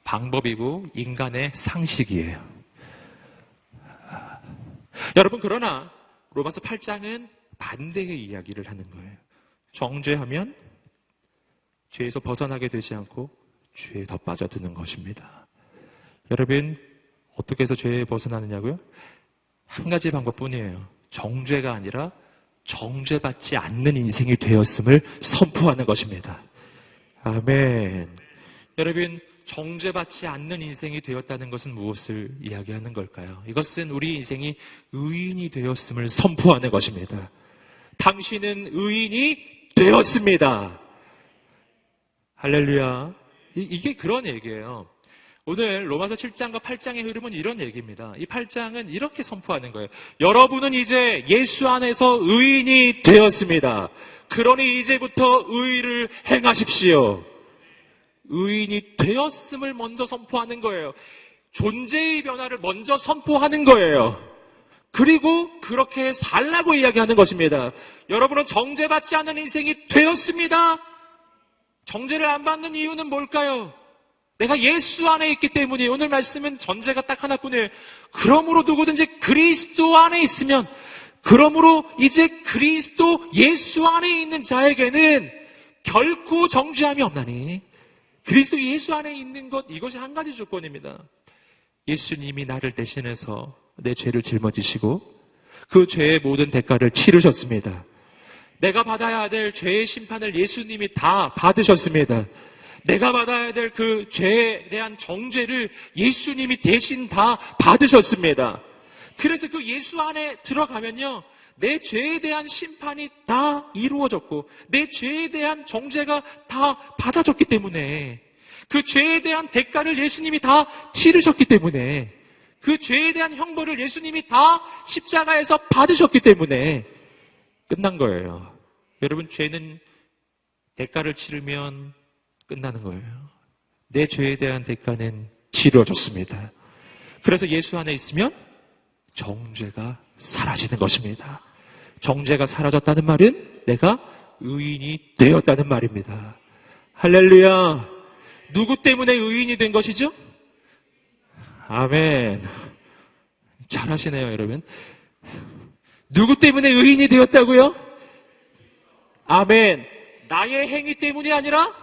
방법이고 인간의 상식이에요. 여러분, 그러나 로마서 8장은 반대의 이야기를 하는 거예요. 정죄하면 죄에서 벗어나게 되지 않고 죄에 더 빠져드는 것입니다. 여러분, 어떻게 해서 죄에 벗어나느냐고요? 한 가지 방법뿐이에요. 정죄가 아니라 정죄받지 않는 인생이 되었음을 선포하는 것입니다. 아멘. 여러분, 정죄받지 않는 인생이 되었다는 것은 무엇을 이야기하는 걸까요? 이것은 우리 인생이 의인이 되었음을 선포하는 것입니다. 당신은 의인이 되었습니다. 할렐루야. 이게 그런 얘기예요. 오늘 로마서 7장과 8장의 흐름은 이런 얘기입니다. 이 8장은 이렇게 선포하는 거예요. 여러분은 이제 예수 안에서 의인이 되었습니다. 그러니 이제부터 의를 행하십시오. 의인이 되었음을 먼저 선포하는 거예요. 존재의 변화를 먼저 선포하는 거예요. 그리고 그렇게 살라고 이야기하는 것입니다. 여러분은 정죄받지 않는 인생이 되었습니다. 정죄를 안 받는 이유는 뭘까요? 내가 예수 안에 있기 때문에. 오늘 말씀은 전제가 딱 하나뿐이에요. 그러므로 누구든지 그리스도 안에 있으면, 그러므로 이제 그리스도 예수 안에 있는 자에게는 결코 정죄함이 없나니. 그리스도 예수 안에 있는 것, 이것이 한 가지 조건입니다. 예수님이 나를 대신해서 내 죄를 짊어지시고 그 죄의 모든 대가를 치르셨습니다. 내가 받아야 될 죄의 심판을 예수님이 다 받으셨습니다. 내가 받아야 될 그 죄에 대한 정죄를 예수님이 대신 다 받으셨습니다. 그래서 그 예수 안에 들어가면요, 내 죄에 대한 심판이 다 이루어졌고 내 죄에 대한 정죄가 다 받아졌기 때문에, 그 죄에 대한 대가를 예수님이 다 치르셨기 때문에, 그 죄에 대한 형벌을 예수님이 다 십자가에서 받으셨기 때문에 끝난 거예요. 여러분, 죄는 대가를 치르면 끝나는 거예요. 내 죄에 대한 대가는 치러졌습니다. 그래서 예수 안에 있으면 정죄가 사라지는 것입니다. 정죄가 사라졌다는 말은 내가 의인이 되었다는 말입니다. 할렐루야. 누구 때문에 의인이 된 것이죠? 아멘. 잘하시네요, 여러분. 누구 때문에 의인이 되었다고요? 아멘. 나의 행위 때문이 아니라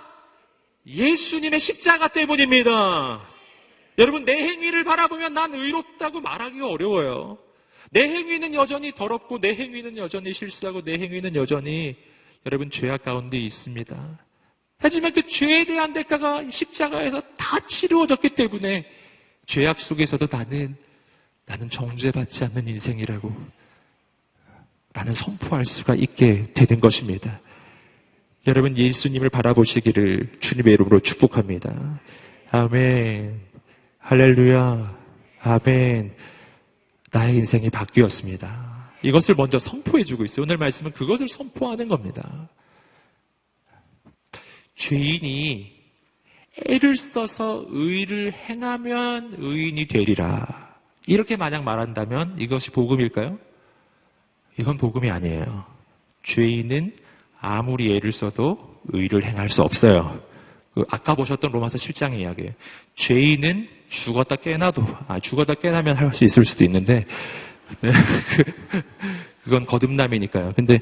예수님의 십자가 때문입니다. 여러분, 내 행위를 바라보면 난 의롭다고 말하기가 어려워요. 내 행위는 여전히 더럽고 내 행위는 여전히 실수하고 내 행위는 여전히 여러분 죄악 가운데 있습니다. 하지만 그 죄에 대한 대가가 십자가에서 다 치루어졌기 때문에 죄악 속에서도 나는 정죄받지 않는 인생이라고 나는 선포할 수가 있게 되는 것입니다. 여러분, 예수님을 바라보시기를 주님의 이름으로 축복합니다. 아멘. 할렐루야. 아멘. 나의 인생이 바뀌었습니다. 이것을 먼저 선포해주고 있어요. 오늘 말씀은 그것을 선포하는 겁니다. 죄인이 애를 써서 의를 행하면 의인이 되리라. 이렇게 만약 말한다면 이것이 복음일까요? 이건 복음이 아니에요. 죄인은 아무리 애를 써도 의를 행할 수 없어요. 아까 보셨던 로마서 7장의 이야기예요. 죄인은 죽었다 깨나면 할 수 있을 수도 있는데, 네, 그건 거듭남이니까요. 근데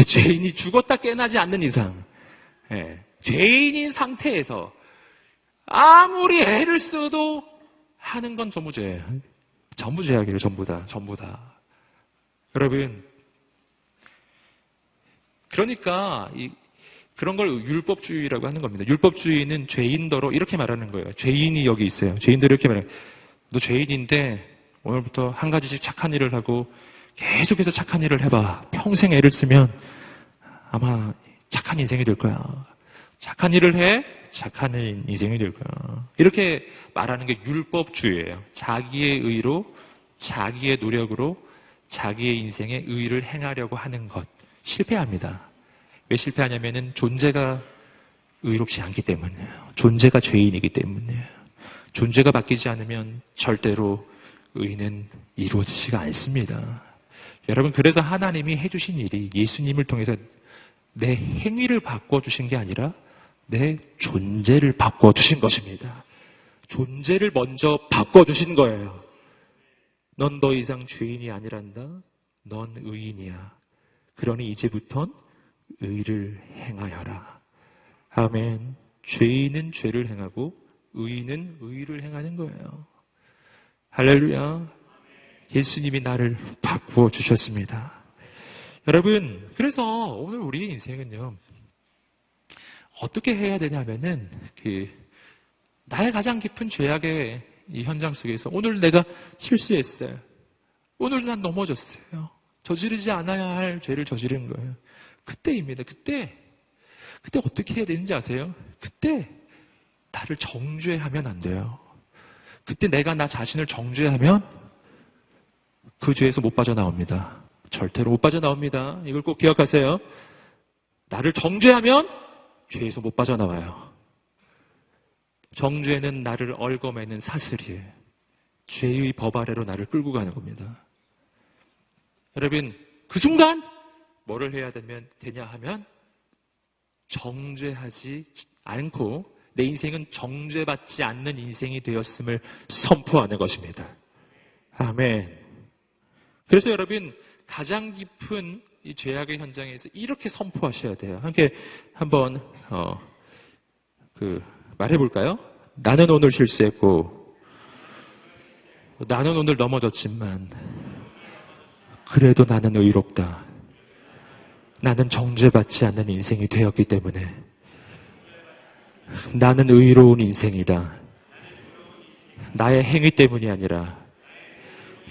죄인이 죽었다 깨나지 않는 이상, 죄인인 상태에서 아무리 애를 써도 하는 건 전부 죄예요. 전부 죄악이에요. 전부 다. 여러분, 그러니까 그런 걸 율법주의라고 하는 겁니다. 율법주의는 죄인더러 이렇게 말하는 거예요. 죄인이 여기 있어요. 죄인들이 이렇게 말해요. 너 죄인인데 오늘부터 한 가지씩 착한 일을 하고 계속해서 착한 일을 해봐. 평생 애를 쓰면 아마 착한 인생이 될 거야. 착한 일을 해, 착한 인생이 될 거야. 이렇게 말하는 게 율법주의예요. 자기의 의로, 자기의 노력으로 자기의 인생에 의를 행하려고 하는 것. 실패합니다. 왜 실패하냐면은 존재가 의롭지 않기 때문이에요. 존재가 죄인이기 때문이에요. 존재가 바뀌지 않으면 절대로 의는 이루어지지가 않습니다. 여러분, 그래서 하나님이 해주신 일이 예수님을 통해서 내 행위를 바꿔주신 게 아니라 내 존재를 바꿔주신 것입니다. 존재를 먼저 바꿔주신 거예요. 넌 더 이상 죄인이 아니란다. 넌 의인이야. 그러니 이제부턴 의를 행하여라. 아멘. 죄인은 죄를 행하고 의인은 의를 행하는 거예요. 할렐루야. 예수님이 나를 바꾸어 주셨습니다. 여러분, 그래서 오늘 우리의 인생은요, 어떻게 해야 되냐면은, 나의 가장 깊은 죄악의 이 현장 속에서 오늘 내가 실수했어요. 오늘 난 넘어졌어요. 저지르지 않아야 할 죄를 저지른 거예요. 그때입니다. 그때 어떻게 해야 되는지 아세요? 그때 나를 정죄하면 안 돼요. 그때 내가 나 자신을 정죄하면 그 죄에서 못 빠져나옵니다. 절대로 못 빠져나옵니다. 이걸 꼭 기억하세요. 나를 정죄하면 죄에서 못 빠져나와요. 정죄는 나를 얽어매는 사슬이에요. 죄의 법 아래로 나를 끌고 가는 겁니다. 여러분, 그 순간 뭐를 해야 되냐 하면 정죄하지 않고 내 인생은 정죄받지 않는 인생이 되었음을 선포하는 것입니다. 아멘. 그래서 여러분, 가장 깊은 이 죄악의 현장에서 이렇게 선포하셔야 돼요. 함께 한번 말해볼까요? 나는 오늘 실수했고 나는 오늘 넘어졌지만 그래도 나는 의롭다. 나는 정죄받지 않는 인생이 되었기 때문에 나는 의로운 인생이다. 나의 행위 때문이 아니라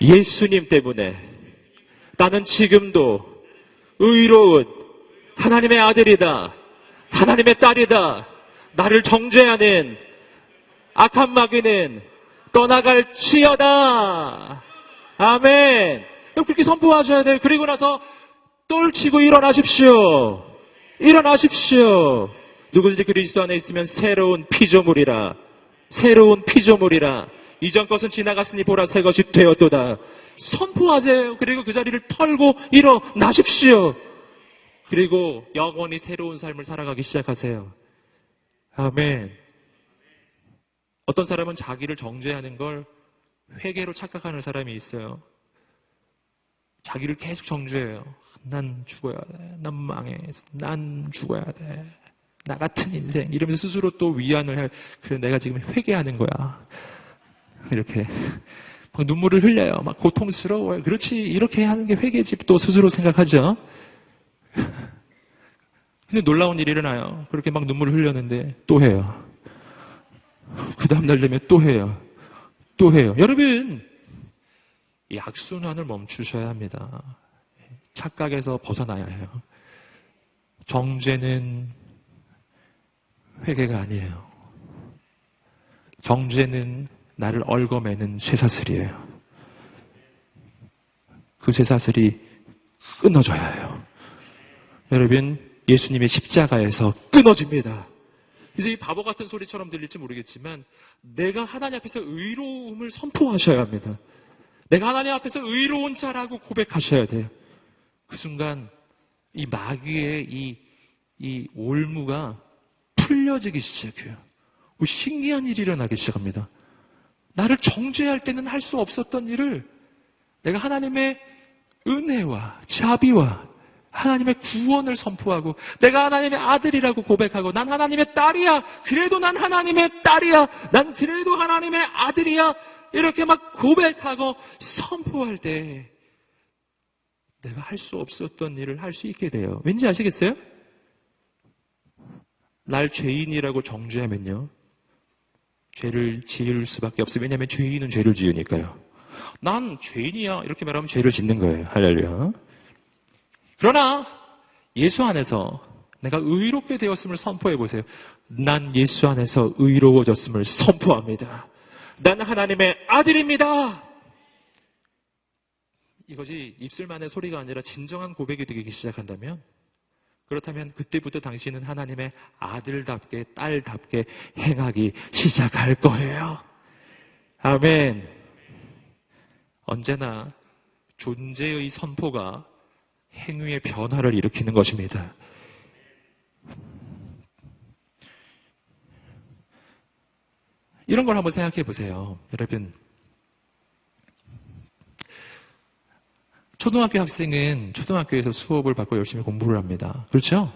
예수님 때문에 나는 지금도 의로운 하나님의 아들이다. 하나님의 딸이다. 나를 정죄하는 악한 마귀는 떠나갈지어다. 아멘. 그렇게 선포하셔야 돼요. 그리고 나서 똘치고 일어나십시오. 일어나십시오. 누구든지 그리스도 안에 있으면 새로운 피조물이라. 새로운 피조물이라. 이전 것은 지나갔으니 보라 새 것이 되었도다. 선포하세요. 그리고 그 자리를 털고 일어나십시오. 그리고 영원히 새로운 삶을 살아가기 시작하세요. 아멘. 어떤 사람은 자기를 정죄하는 걸 회개로 착각하는 사람이 있어요. 자기를 계속 정죄해요. 난 죽어야 돼. 난 망해. 난 죽어야 돼. 나 같은 인생. 이러면서 스스로 또 위안을 해. 그래, 내가 지금 회개하는 거야. 이렇게. 막 눈물을 흘려요. 막 고통스러워요. 그렇지. 이렇게 하는 게 회개지. 또 스스로 생각하죠. 근데 놀라운 일이 일어나요. 그렇게 막 눈물을 흘렸는데 또 해요. 그 다음날 되면 또 해요. 또 해요. 여러분, 이 악순환을 멈추셔야 합니다. 착각에서 벗어나야 해요. 정죄는 회개가 아니에요. 정죄는 나를 얽어매는 쇠사슬이에요. 그 쇠사슬이 끊어져야 해요. 여러분, 예수님의 십자가에서 끊어집니다. 이제 이 바보 같은 소리처럼 들릴지 모르겠지만 내가 하나님 앞에서 의로움을 선포하셔야 합니다. 내가 하나님 앞에서 의로운 자라고 고백하셔야 돼요. 그 순간 이 마귀의 이 올무가 풀려지기 시작해요. 신기한 일이 일어나기 시작합니다. 나를 정죄할 때는 할 수 없었던 일을 내가 하나님의 은혜와 자비와 하나님의 구원을 선포하고 내가 하나님의 아들이라고 고백하고 난 하나님의 딸이야. 그래도 난 하나님의 딸이야. 난 그래도 하나님의 아들이야. 이렇게 막 고백하고 선포할 때 내가 할 수 없었던 일을 할 수 있게 돼요. 왠지 아시겠어요? 날 죄인이라고 정죄하면요. 죄를 지을 수밖에 없어요. 왜냐하면 죄인은 죄를 지으니까요. 난 죄인이야. 이렇게 말하면 죄를 짓는 거예요. 할렐루야. 그러나 예수 안에서 내가 의롭게 되었음을 선포해 보세요. 난 예수 안에서 의로워졌음을 선포합니다. 난 하나님의 아들입니다. 이것이 입술만의 소리가 아니라 진정한 고백이 되기 시작한다면 그렇다면 그때부터 당신은 하나님의 아들답게 딸답게 행하기 시작할 거예요. 아멘. 언제나 존재의 선포가 행위의 변화를 일으키는 것입니다. 이런 걸 한번 생각해 보세요. 여러분, 초등학교 학생은 초등학교에서 수업을 받고 열심히 공부를 합니다. 그렇죠?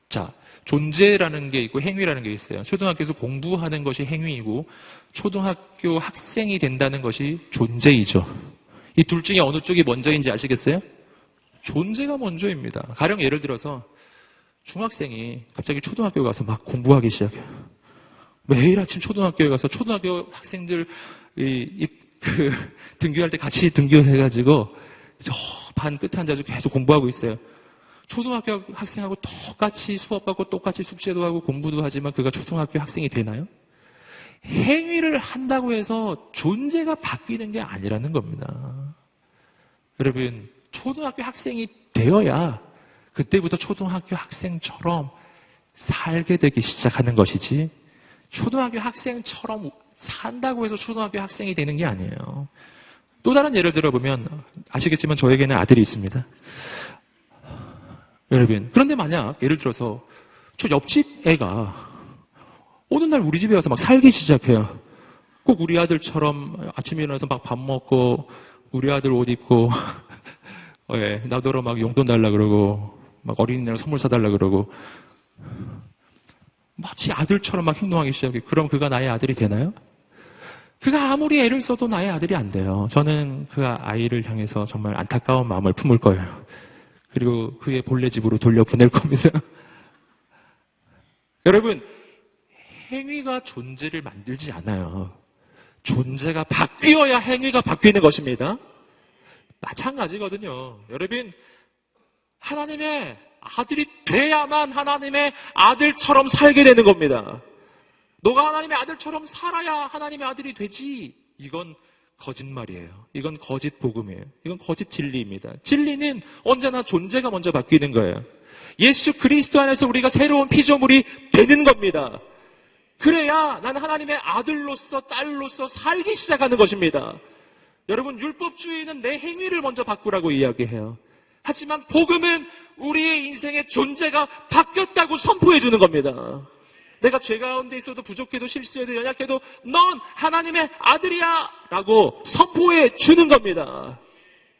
자, 존재라는 게 있고 행위라는 게 있어요. 초등학교에서 공부하는 것이 행위이고 초등학교 학생이 된다는 것이 존재이죠. 이 둘 중에 어느 쪽이 먼저인지 아시겠어요? 존재가 먼저입니다. 가령 예를 들어서 중학생이 갑자기 초등학교 가서 막 공부하기 시작해요. 매일 아침 초등학교에 가서 초등학교 학생들 등교할 때 같이 등교해가지고 저 반 끝에 앉아서 계속 공부하고 있어요. 초등학교 학생하고 똑같이 수업하고 똑같이 숙제도 하고 공부도 하지만 그가 초등학교 학생이 되나요? 행위를 한다고 해서 존재가 바뀌는 게 아니라는 겁니다. 여러분, 초등학교 학생이 되어야 그때부터 초등학교 학생처럼 살게 되기 시작하는 것이지 초등학교 학생처럼 산다고 해서 초등학교 학생이 되는 게 아니에요. 또 다른 예를 들어보면 아시겠지만 저에게는 아들이 있습니다. 여러분, 그런데 만약 예를 들어서 저 옆집 애가 어느 날 우리 집에 와서 막 살기 시작해요. 꼭 우리 아들처럼 아침에 일어나서 막 밥 먹고 우리 아들 옷 입고 예, 나더러 막 용돈 달라 그러고 막 어린이날 선물 사달라 그러고 마치 아들처럼 막 행동하기 시작해. 그럼 그가 나의 아들이 되나요? 그가 아무리 애를 써도 나의 아들이 안 돼요. 저는 그 아이를 향해서 정말 안타까운 마음을 품을 거예요. 그리고 그의 본래 집으로 돌려보낼 겁니다. 여러분, 행위가 존재를 만들지 않아요. 존재가 바뀌어야 행위가 바뀌는 것입니다. 마찬가지거든요. 여러분, 하나님의 아들이 돼야만 하나님의 아들처럼 살게 되는 겁니다. 너가 하나님의 아들처럼 살아야 하나님의 아들이 되지. 이건 거짓말이에요. 이건 거짓 복음이에요. 이건 거짓 진리입니다. 진리는 언제나 존재가 먼저 바뀌는 거예요. 예수 그리스도 안에서 우리가 새로운 피조물이 되는 겁니다. 그래야 난 하나님의 아들로서 딸로서 살기 시작하는 것입니다. 여러분, 율법주의는 내 행위를 먼저 바꾸라고 이야기해요. 하지만 복음은 우리의 인생의 존재가 바뀌었다고 선포해 주는 겁니다. 내가 죄 가운데 있어도 부족해도 실수해도 연약해도 넌 하나님의 아들이야 라고 선포해 주는 겁니다.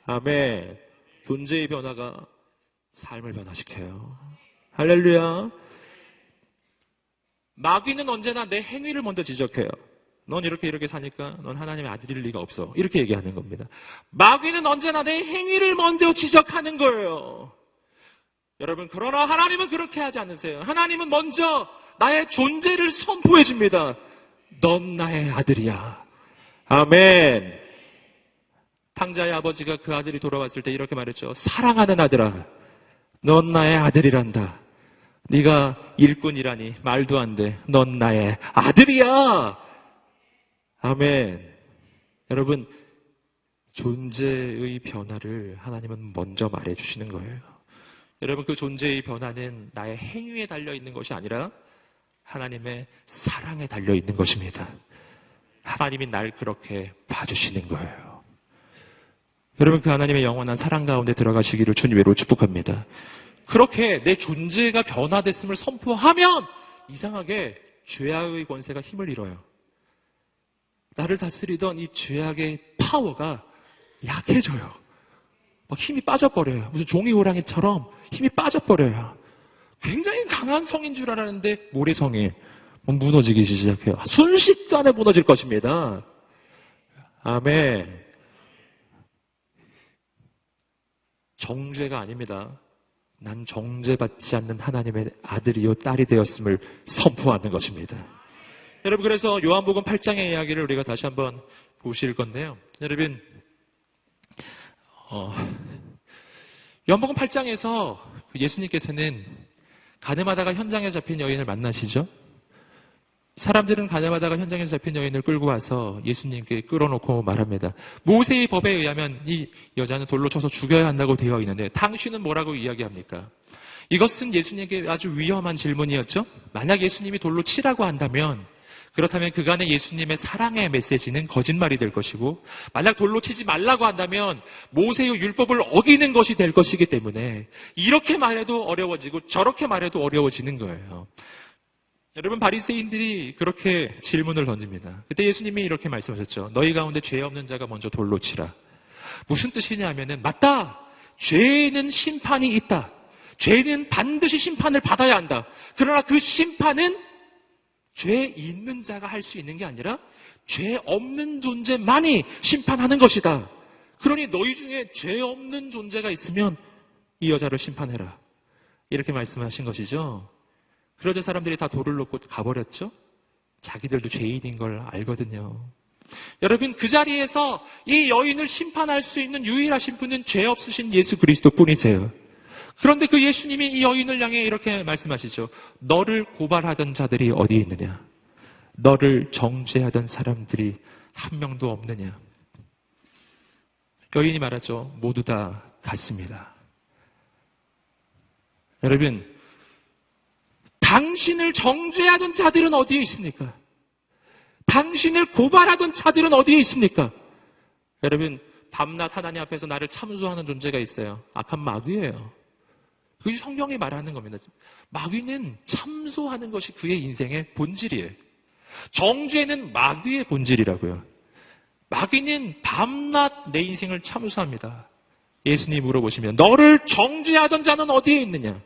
아멘. 존재의 변화가 삶을 변화시켜요. 할렐루야. 마귀는 언제나 내 행위를 먼저 지적해요. 넌 이렇게 사니까 넌 하나님의 아들일 리가 없어. 이렇게 얘기하는 겁니다. 마귀는 언제나 내 행위를 먼저 지적하는 거예요. 여러분, 그러나 하나님은 그렇게 하지 않으세요. 하나님은 먼저 나의 존재를 선포해 줍니다. 넌 나의 아들이야. 아멘. 탕자의 아버지가 그 아들이 돌아왔을 때 이렇게 말했죠. 사랑하는 아들아, 넌 나의 아들이란다. 네가 일꾼이라니 말도 안 돼. 넌 나의 아들이야. 아멘. 여러분, 존재의 변화를 하나님은 먼저 말해주시는 거예요. 여러분, 그 존재의 변화는 나의 행위에 달려있는 것이 아니라 하나님의 사랑에 달려있는 것입니다. 하나님이 날 그렇게 봐주시는 거예요. 여러분, 그 하나님의 영원한 사랑 가운데 들어가시기를 주님으로 축복합니다. 그렇게 내 존재가 변화됐음을 선포하면 이상하게 죄악의 권세가 힘을 잃어요. 나를 다스리던 이 죄악의 파워가 약해져요. 막 힘이 빠져버려요. 무슨 종이 호랑이처럼 힘이 빠져버려요. 굉장히 강한 성인 줄 알았는데 모래성이 무너지기 시작해요. 순식간에 무너질 것입니다. 아멘. 정죄가 아닙니다. 난 정죄받지 않는 하나님의 아들이요 딸이 되었음을 선포하는 것입니다. 여러분, 그래서 요한복음 8장의 이야기를 우리가 다시 한번 보실 건데요. 여러분, 요한복음 8장에서 예수님께서는 가늠하다가 현장에 잡힌 여인을 만나시죠. 사람들은 가늠하다가 현장에서 잡힌 여인을 끌고 와서 예수님께 끌어놓고 말합니다. 모세의 법에 의하면 이 여자는 돌로 쳐서 죽여야 한다고 되어 있는데 당신은 뭐라고 이야기합니까? 이것은 예수님에게 아주 위험한 질문이었죠. 만약 예수님이 돌로 치라고 한다면, 그렇다면 그간의 예수님의 사랑의 메시지는 거짓말이 될 것이고, 만약 돌로 치지 말라고 한다면 모세의 율법을 어기는 것이 될 것이기 때문에 이렇게 말해도 어려워지고 저렇게 말해도 어려워지는 거예요. 여러분, 바리새인들이 그렇게 질문을 던집니다. 그때 예수님이 이렇게 말씀하셨죠. 너희 가운데 죄 없는 자가 먼저 돌로 치라. 무슨 뜻이냐면은, 맞다. 죄는 심판이 있다. 죄는 반드시 심판을 받아야 한다. 그러나 그 심판은 죄 있는 자가 할 수 있는 게 아니라 죄 없는 존재만이 심판하는 것이다. 그러니 너희 중에 죄 없는 존재가 있으면 이 여자를 심판해라. 이렇게 말씀하신 것이죠. 그러자 사람들이 다 돌을 놓고 가버렸죠. 자기들도 죄인인 걸 알거든요. 여러분, 그 자리에서 이 여인을 심판할 수 있는 유일하신 분은 죄 없으신 예수 그리스도 뿐이세요. 그런데 그 예수님이 이 여인을 향해 이렇게 말씀하시죠. 너를 고발하던 자들이 어디 있느냐? 너를 정죄하던 사람들이 한 명도 없느냐? 여인이 말하죠. 모두 다 갔습니다. 여러분, 당신을 정죄하던 자들은 어디에 있습니까? 당신을 고발하던 자들은 어디에 있습니까? 여러분, 밤낮 하나님 앞에서 나를 참수하는 존재가 있어요. 악한 마귀예요. 그게 성경이 말하는 겁니다. 마귀는 참소하는 것이 그의 인생의 본질이에요. 정죄는 마귀의 본질이라고요. 마귀는 밤낮 내 인생을 참수합니다. 예수님이 물어보시면 너를 정죄하던 자는 어디에 있느냐?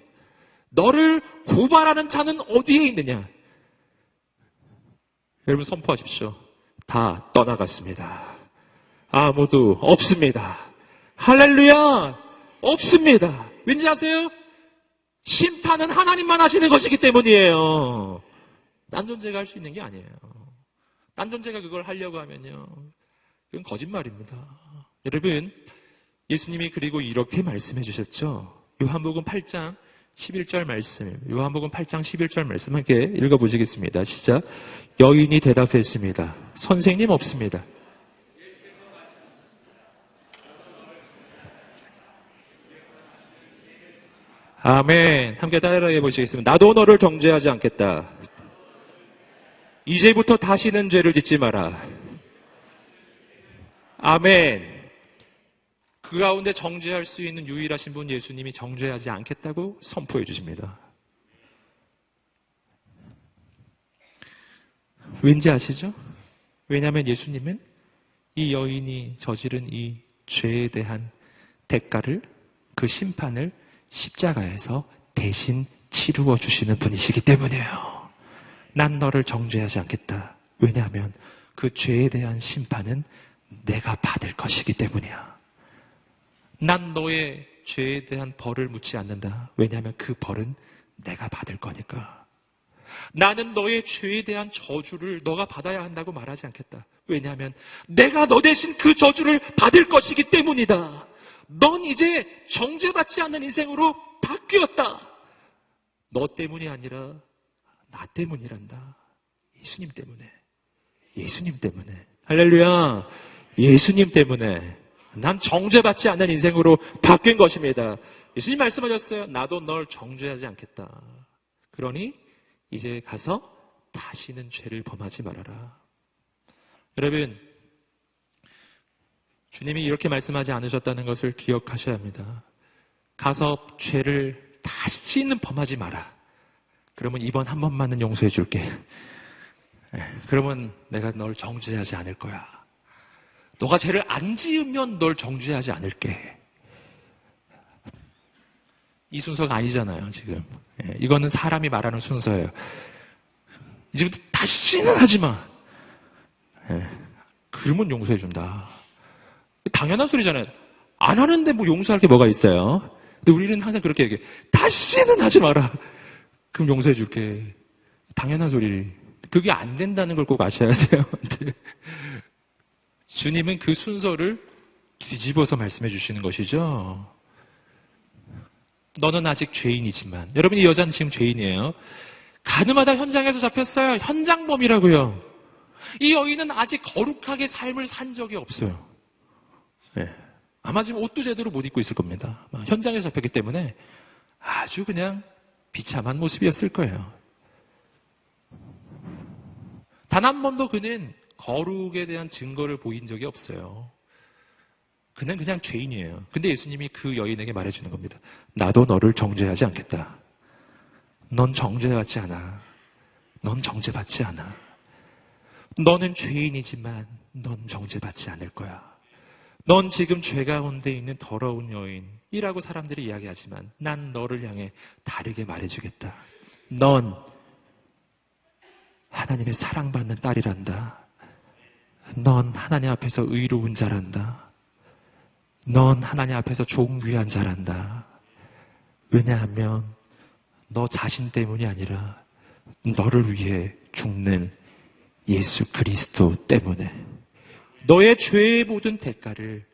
너를 고발하는 자는 어디에 있느냐? 여러분, 선포하십시오. 다 떠나갔습니다. 아무도 없습니다. 할렐루야! 없습니다. 왠지 아세요? 심판은 하나님만 하시는 것이기 때문이에요. 딴 존재가 할 수 있는 게 아니에요. 딴 존재가 그걸 하려고 하면요, 그건 거짓말입니다. 여러분, 예수님이 그리고 이렇게 말씀해 주셨죠. 요한복음 8장 11절 말씀, 요한복음 8장 11절 말씀 함께 읽어보시겠습니다. 시작. 여인이 대답했습니다. 선생님 없습니다. 아멘. 함께 따라해 보시겠습니다. 나도 너를 정죄하지 않겠다. 이제부터 다시는 죄를 짓지 마라. 아멘. 그 가운데 정죄할 수 있는 유일하신 분 예수님이 정죄하지 않겠다고 선포해 주십니다. 왠지 아시죠? 왜냐하면 예수님은 이 여인이 저지른 이 죄에 대한 대가를, 그 심판을 십자가에서 대신 치루어 주시는 분이시기 때문이에요. 난 너를 정죄하지 않겠다. 왜냐하면 그 죄에 대한 심판은 내가 받을 것이기 때문이야. 난 너의 죄에 대한 벌을 묻지 않는다. 왜냐하면 그 벌은 내가 받을 거니까. 나는 너의 죄에 대한 저주를 너가 받아야 한다고 말하지 않겠다. 왜냐하면 내가 너 대신 그 저주를 받을 것이기 때문이다. 넌 이제 정죄받지 않는 인생으로 바뀌었다. 너 때문이 아니라 나 때문이란다. 예수님 때문에. 예수님 때문에. 할렐루야. 예수님 때문에 난 정죄받지 않는 인생으로 바뀐 것입니다. 예수님 말씀하셨어요. 나도 널 정죄하지 않겠다. 그러니 이제 가서 다시는 죄를 범하지 말아라. 여러분, 주님이 이렇게 말씀하지 않으셨다는 것을 기억하셔야 합니다. 가서 죄를 다시는 범하지 마라. 그러면 이번 한 번만은 용서해 줄게. 그러면 내가 널 정죄하지 않을 거야. 너가 죄를 안 지으면 널 정죄하지 않을게. 이 순서가 아니잖아요, 지금. 이거는 사람이 말하는 순서예요. 이제부터 다시는 하지 마. 그러면 용서해 준다. 당연한 소리잖아요. 안 하는데 뭐 용서할 게 뭐가 있어요? 근데 우리는 항상 그렇게 얘기해. 다시는 하지 마라. 그럼 용서해 줄게. 당연한 소리. 그게 안 된다는 걸 꼭 아셔야 돼요. 주님은 그 순서를 뒤집어서 말씀해 주시는 것이죠. 너는 아직 죄인이지만, 여러분 이 여자는 지금 죄인이에요. 가늠하다 현장에서 잡혔어요. 현장범이라고요. 이 여인은 아직 거룩하게 삶을 산 적이 없어요. 아마 지금 옷도 제대로 못 입고 있을 겁니다. 현장에서 잡혔기 때문에 아주 그냥 비참한 모습이었을 거예요. 단 한 번도 그는 거룩에 대한 증거를 보인 적이 없어요. 그는 그냥 죄인이에요. 근데 예수님이 그 여인에게 말해주는 겁니다. 나도 너를 정죄하지 않겠다. 넌 정죄받지 않아. 넌 정죄받지 않아. 너는 죄인이지만 넌 정죄받지 않을 거야. 넌 지금 죄 가운데 있는 더러운 여인이라고 사람들이 이야기하지만 난 너를 향해 다르게 말해주겠다. 넌 하나님의 사랑받는 딸이란다. 넌 하나님 앞에서 의로운 자란다. 넌 하나님 앞에서 존귀한 자란다. 왜냐하면 너 자신 때문이 아니라 너를 위해 죽는 예수 그리스도 때문에 너의 죄의 모든 대가를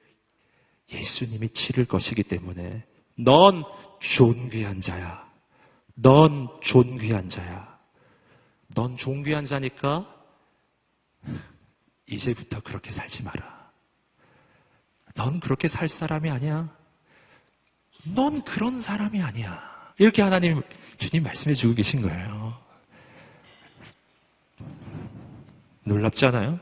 예수님이 치를 것이기 때문에 넌 존귀한 자야. 넌 존귀한 자야. 넌 존귀한 자니까 이제부터 그렇게 살지 마라. 넌 그렇게 살 사람이 아니야. 넌 그런 사람이 아니야. 이렇게 하나님, 주님 말씀해 주고 계신 거예요. 놀랍지 않아요?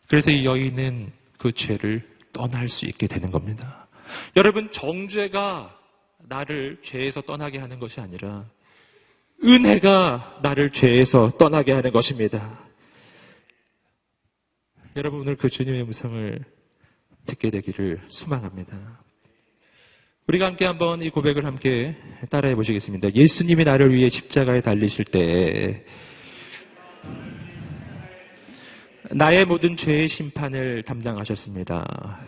그래서 이 여인은 그 죄를 떠날 수 있게 되는 겁니다. 여러분, 정죄가 나를 죄에서 떠나게 하는 것이 아니라 은혜가 나를 죄에서 떠나게 하는 것입니다. 여러분, 오늘 그 주님의 음성을 듣게 되기를 소망합니다. 우리가 함께 한번 이 고백을 함께 따라해 보시겠습니다. 예수님이 나를 위해 십자가에 달리실 때 나의 모든 죄의 심판을 담당하셨습니다.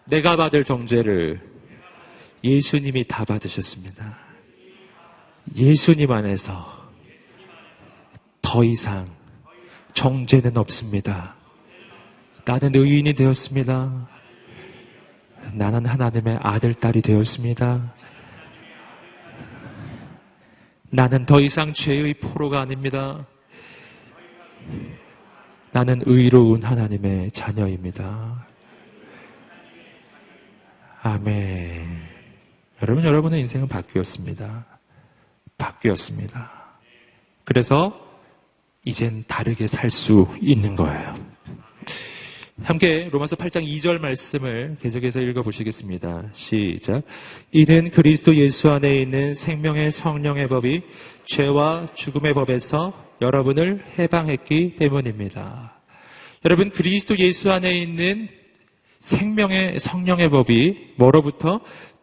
내가 받을 정죄를 예수님이 다 받으셨습니다. 예수님 안에서 더 이상 정죄는 없습니다. 나는 의인이 되었습니다. 나는 하나님의 아들, 딸이 되었습니다. 나는 더 이상 죄의 포로가 아닙니다. 나는 의로운 하나님의 자녀입니다. 아멘. 여러분, 여러분의 인생은 바뀌었습니다. 바뀌었습니다. 그래서 이젠 다르게 살 수 있는 거예요. 함께 로마서 8장 2절 말씀을 계속해서 읽어보시겠습니다. 시작. 이는 그리스도 예수 안에 있는 생명의 성령의 법이 죄와 죽음의 법에서 여러분을 해방했기 때문입니다. 여러분, 그리스도 예수 안에 있는 생명의 성령의 법이 뭐로부터?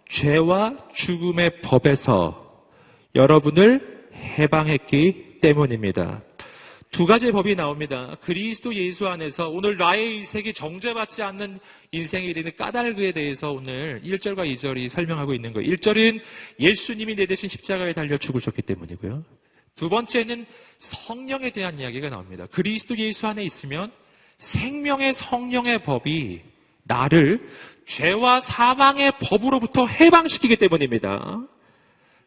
죄와 죽음의 법에서 여러분을 해방했기 때문입니다. 두 가지의 법이 나옵니다. 그리스도 예수 안에서 오늘 나의 인생이 정죄받지 않는 인생에 이르는 까닭에 대해서 오늘 1절과 2절이 설명하고 있는 거예요. 1절은 예수님이 내 대신 십자가에 달려 죽으셨기 때문이고요. 두 번째는 성령에 대한 이야기가 나옵니다. 그리스도 예수 안에 있으면 생명의 성령의 법이 나를 죄와 사망의 법으로부터 해방시키기 때문입니다.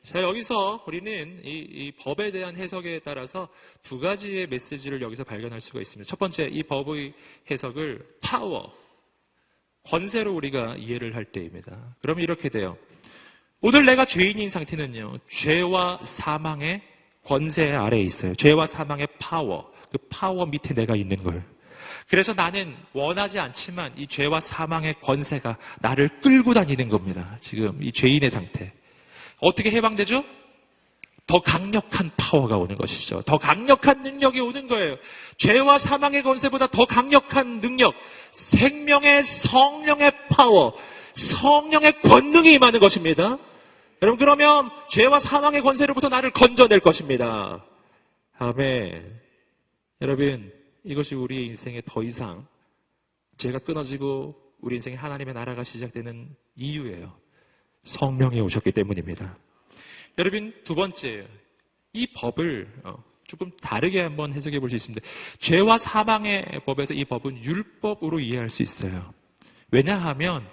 자, 여기서 우리는 이 법에 대한 해석에 따라서 두 가지의 메시지를 여기서 발견할 수가 있습니다. 첫 번째, 이 법의 해석을 파워, 권세로 우리가 이해를 할 때입니다. 그러면 이렇게 돼요. 오늘 내가 죄인인 상태는요, 죄와 사망의 권세 아래에 있어요. 죄와 사망의 파워, 그 파워 밑에 내가 있는 거예요. 그래서 나는 원하지 않지만 이 죄와 사망의 권세가 나를 끌고 다니는 겁니다. 지금 이 죄인의 상태. 어떻게 해방되죠? 더 강력한 파워가 오는 것이죠. 더 강력한 능력이 오는 거예요. 죄와 사망의 권세보다 더 강력한 능력, 생명의 성령의 파워, 성령의 권능이 임하는 것입니다. 여러분, 그러면 죄와 사망의 권세로부터 나를 건져낼 것입니다. 아멘. 여러분, 이것이 우리의 인생에 더 이상 죄가 끊어지고 우리 인생에 하나님의 나라가 시작되는 이유예요. 성령이 오셨기 때문입니다. 여러분, 두 번째, 이 법을 조금 다르게 한번 해석해 볼 수 있습니다. 죄와 사망의 법에서 이 법은 율법으로 이해할 수 있어요. 왜냐하면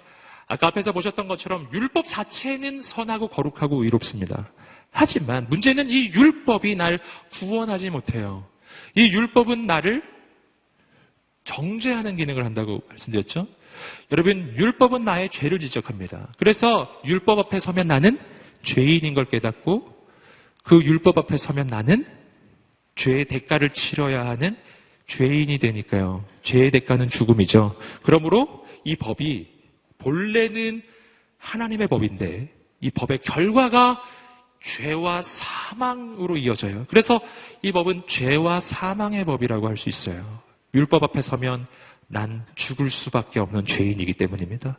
아까 앞에서 보셨던 것처럼 율법 자체는 선하고 거룩하고 의롭습니다. 하지만 문제는 이 율법이 날 구원하지 못해요. 이 율법은 나를 정죄하는 기능을 한다고 말씀드렸죠. 여러분, 율법은 나의 죄를 지적합니다. 그래서 율법 앞에 서면 나는 죄인인 걸 깨닫고 그 율법 앞에 서면 나는 죄의 대가를 치러야 하는 죄인이 되니까요. 죄의 대가는 죽음이죠. 그러므로 이 법이 본래는 하나님의 법인데 이 법의 결과가 죄와 사망으로 이어져요. 그래서 이 법은 죄와 사망의 법이라고 할 수 있어요. 율법 앞에 서면 난 죽을 수밖에 없는 죄인이기 때문입니다.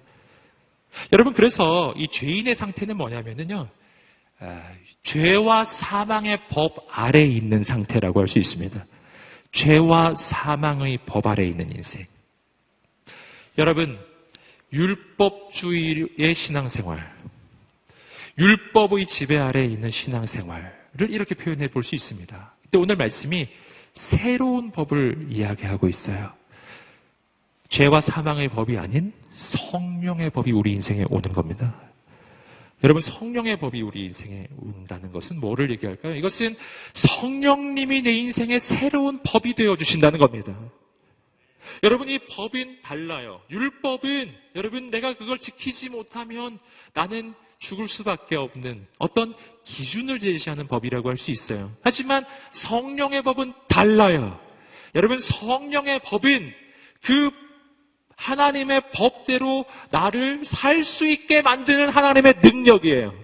여러분, 그래서 이 죄인의 상태는 뭐냐면요, 죄와 사망의 법 아래에 있는 상태라고 할 수 있습니다. 죄와 사망의 법 아래에 있는 인생. 여러분, 율법주의의 신앙생활, 율법의 지배 아래에 있는 신앙생활을 이렇게 표현해 볼 수 있습니다. 근데 오늘 말씀이 새로운 법을 이야기하고 있어요. 죄와 사망의 법이 아닌 성령의 법이 우리 인생에 오는 겁니다. 여러분, 성령의 법이 우리 인생에 온다는 것은 뭐를 얘기할까요? 이것은 성령님이 내 인생에 새로운 법이 되어주신다는 겁니다. 여러분, 이 법은 달라요. 율법은 여러분, 내가 그걸 지키지 못하면 나는 죽을 수밖에 없는 어떤 기준을 제시하는 법이라고 할 수 있어요. 하지만 성령의 법은 달라요. 여러분, 성령의 법은 그 하나님의 법대로 나를 살 수 있게 만드는 하나님의 능력이에요.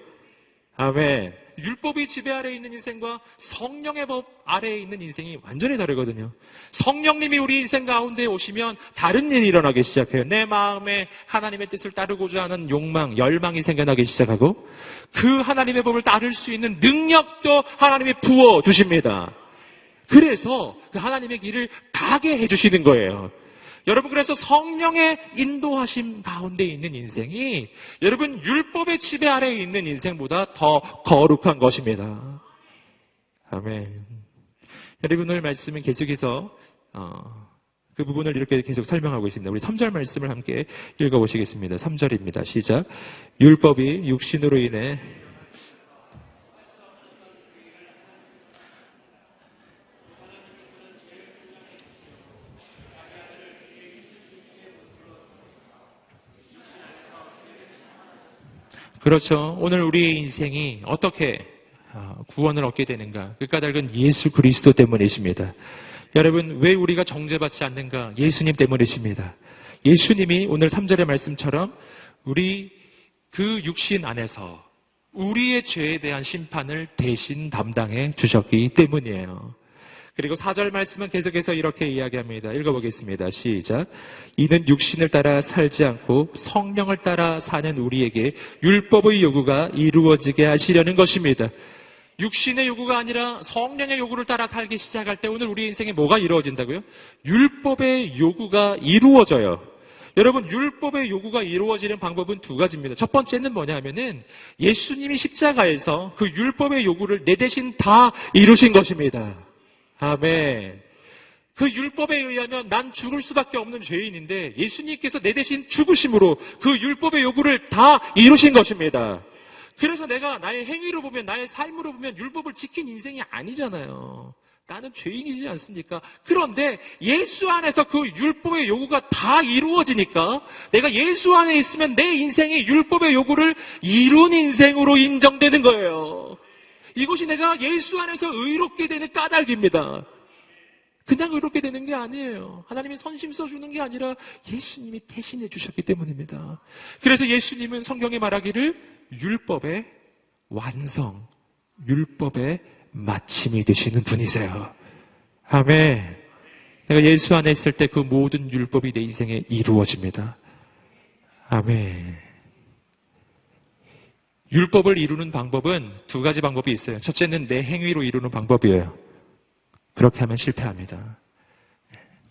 아멘. 율법이 지배 아래에 있는 인생과 성령의 법 아래에 있는 인생이 완전히 다르거든요. 성령님이 우리 인생 가운데 오시면 다른 일이 일어나기 시작해요. 내 마음에 하나님의 뜻을 따르고자 하는 욕망, 열망이 생겨나기 시작하고 그 하나님의 법을 따를 수 있는 능력도 하나님이 부어주십니다. 그래서 그 하나님의 길을 가게 해주시는 거예요. 여러분, 그래서 성령의 인도하심 가운데 있는 인생이 여러분 율법의 지배 아래에 있는 인생보다 더 거룩한 것입니다. 아멘. 여러분, 오늘 말씀은 계속해서 그 부분을 이렇게 계속 설명하고 있습니다. 우리 3절 말씀을 함께 읽어보시겠습니다. 3절입니다. 시작. 율법이 육신으로 인해 그렇죠. 오늘 우리의 인생이 어떻게 구원을 얻게 되는가? 그 까닭은 예수 그리스도 때문이십니다. 여러분, 왜 우리가 정죄받지 않는가? 예수님 때문이십니다. 예수님이 오늘 3절의 말씀처럼 우리 그 육신 안에서 우리의 죄에 대한 심판을 대신 담당해 주셨기 때문이에요. 그리고 4절 말씀은 계속해서 이렇게 이야기합니다. 읽어보겠습니다. 시작. 이는 육신을 따라 살지 않고 성령을 따라 사는 우리에게 율법의 요구가 이루어지게 하시려는 것입니다. 육신의 요구가 아니라 성령의 요구를 따라 살기 시작할 때 오늘 우리 인생에 뭐가 이루어진다고요? 율법의 요구가 이루어져요. 여러분, 율법의 요구가 이루어지는 방법은 두 가지입니다. 첫 번째는 뭐냐면은 예수님이 십자가에서 그 율법의 요구를 내 대신 다 이루신 것입니다. 아멘. 그 율법에 의하면 난 죽을 수밖에 없는 죄인인데 예수님께서 내 대신 죽으심으로 그 율법의 요구를 다 이루신 것입니다. 그래서 내가 나의 행위로 보면, 나의 삶으로 보면 율법을 지킨 인생이 아니잖아요. 나는 죄인이지 않습니까? 그런데 예수 안에서 그 율법의 요구가 다 이루어지니까 내가 예수 안에 있으면 내 인생이 율법의 요구를 이룬 인생으로 인정되는 거예요. 이것이 내가 예수 안에서 의롭게 되는 까닭입니다. 그냥 의롭게 되는 게 아니에요. 하나님이 선심 써주는 게 아니라 예수님이 대신해 주셨기 때문입니다. 그래서 예수님은 성경에 말하기를 율법의 완성, 율법의 마침이 되시는 분이세요. 아멘. 내가 예수 안에 있을 때 그 모든 율법이 내 인생에 이루어집니다. 아멘. 율법을 이루는 방법은 두 가지 방법이 있어요. 첫째는 내 행위로 이루는 방법이에요. 그렇게 하면 실패합니다.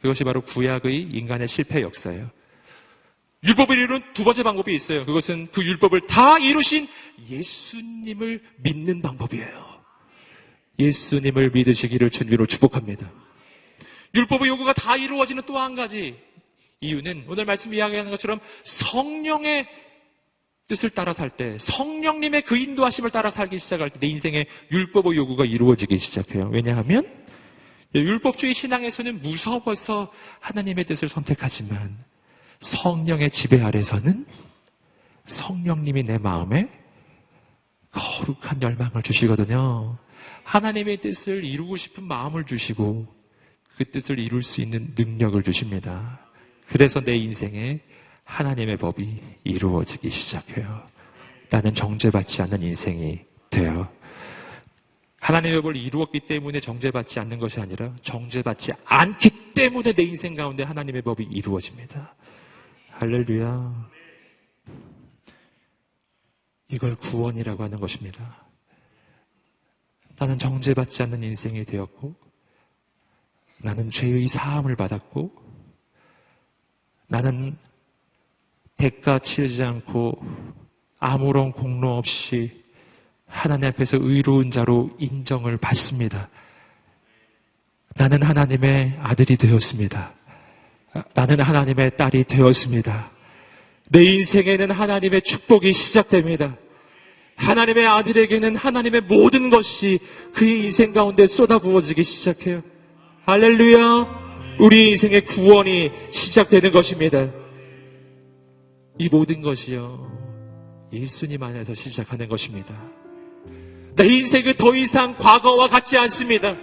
그것이 바로 구약의 인간의 실패 역사예요. 율법을 이루는 두 번째 방법이 있어요. 그것은 그 율법을 다 이루신 예수님을 믿는 방법이에요. 예수님을 믿으시기를 주님으로 축복합니다. 율법의 요구가 다 이루어지는 또 한 가지 이유는 오늘 말씀 이야기하는 것처럼 성령의 뜻을 따라 살 때, 성령님의 그 인도하심을 따라 살기 시작할 때 내 인생에 율법의 요구가 이루어지기 시작해요. 왜냐하면 율법주의 신앙에서는 무서워서 하나님의 뜻을 선택하지만 성령의 지배 아래서는 성령님이 내 마음에 거룩한 열망을 주시거든요. 하나님의 뜻을 이루고 싶은 마음을 주시고 그 뜻을 이룰 수 있는 능력을 주십니다. 그래서 내 인생에 하나님의 법이 이루어지기 시작해요. 나는 정죄받지 않는 인생이 돼요. 하나님의 법을 이루었기 때문에 정죄받지 않는 것이 아니라 정죄받지 않기 때문에 내 인생 가운데 하나님의 법이 이루어집니다. 할렐루야. 이걸 구원이라고 하는 것입니다. 나는 정죄받지 않는 인생이 되었고 나는 죄의 사함을 받았고 나는 대가 치르지 않고 아무런 공로 없이 하나님 앞에서 의로운 자로 인정을 받습니다. 나는 하나님의 아들이 되었습니다. 나는 하나님의 딸이 되었습니다. 내 인생에는 하나님의 축복이 시작됩니다. 하나님의 아들에게는 하나님의 모든 것이 그의 인생 가운데 쏟아부어지기 시작해요. 할렐루야. 우리 인생의 구원이 시작되는 것입니다. 이 모든 것이요 예수님 안에서 시작하는 것입니다. 내 인생은 더 이상 과거와 같지 않습니다.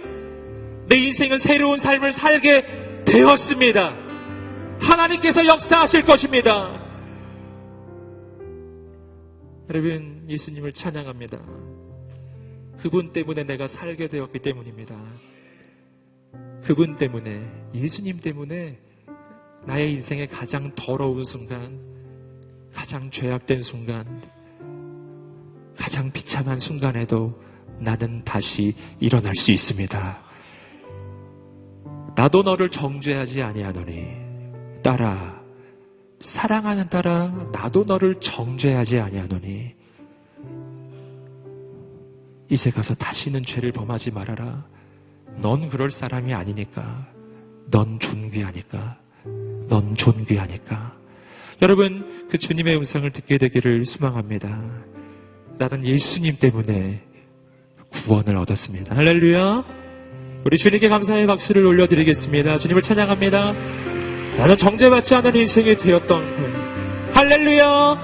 내 인생은 새로운 삶을 살게 되었습니다. 하나님께서 역사하실 것입니다. 여러분, 예수님을 찬양합니다. 그분 때문에 내가 살게 되었기 때문입니다. 그분 때문에, 예수님 때문에 나의 인생의 가장 더러운 순간, 가장 죄악된 순간, 가장 비참한 순간에도 나는 다시 일어날 수 있습니다. 나도 너를 정죄하지 아니하노니 딸아, 사랑하는 딸아, 나도 너를 정죄하지 아니하노니 이제 가서 다시는 죄를 범하지 말아라. 넌 그럴 사람이 아니니까. 넌 존귀하니까. 넌 존귀하니까. 여러분, 그 주님의 음성을 듣게 되기를 소망합니다. 나는 예수님 때문에 구원을 얻었습니다. 할렐루야. 우리 주님께 감사의 박수를 올려드리겠습니다. 주님을 찬양합니다. 나는 정죄받지 않은 인생이 되었던 분. 할렐루야.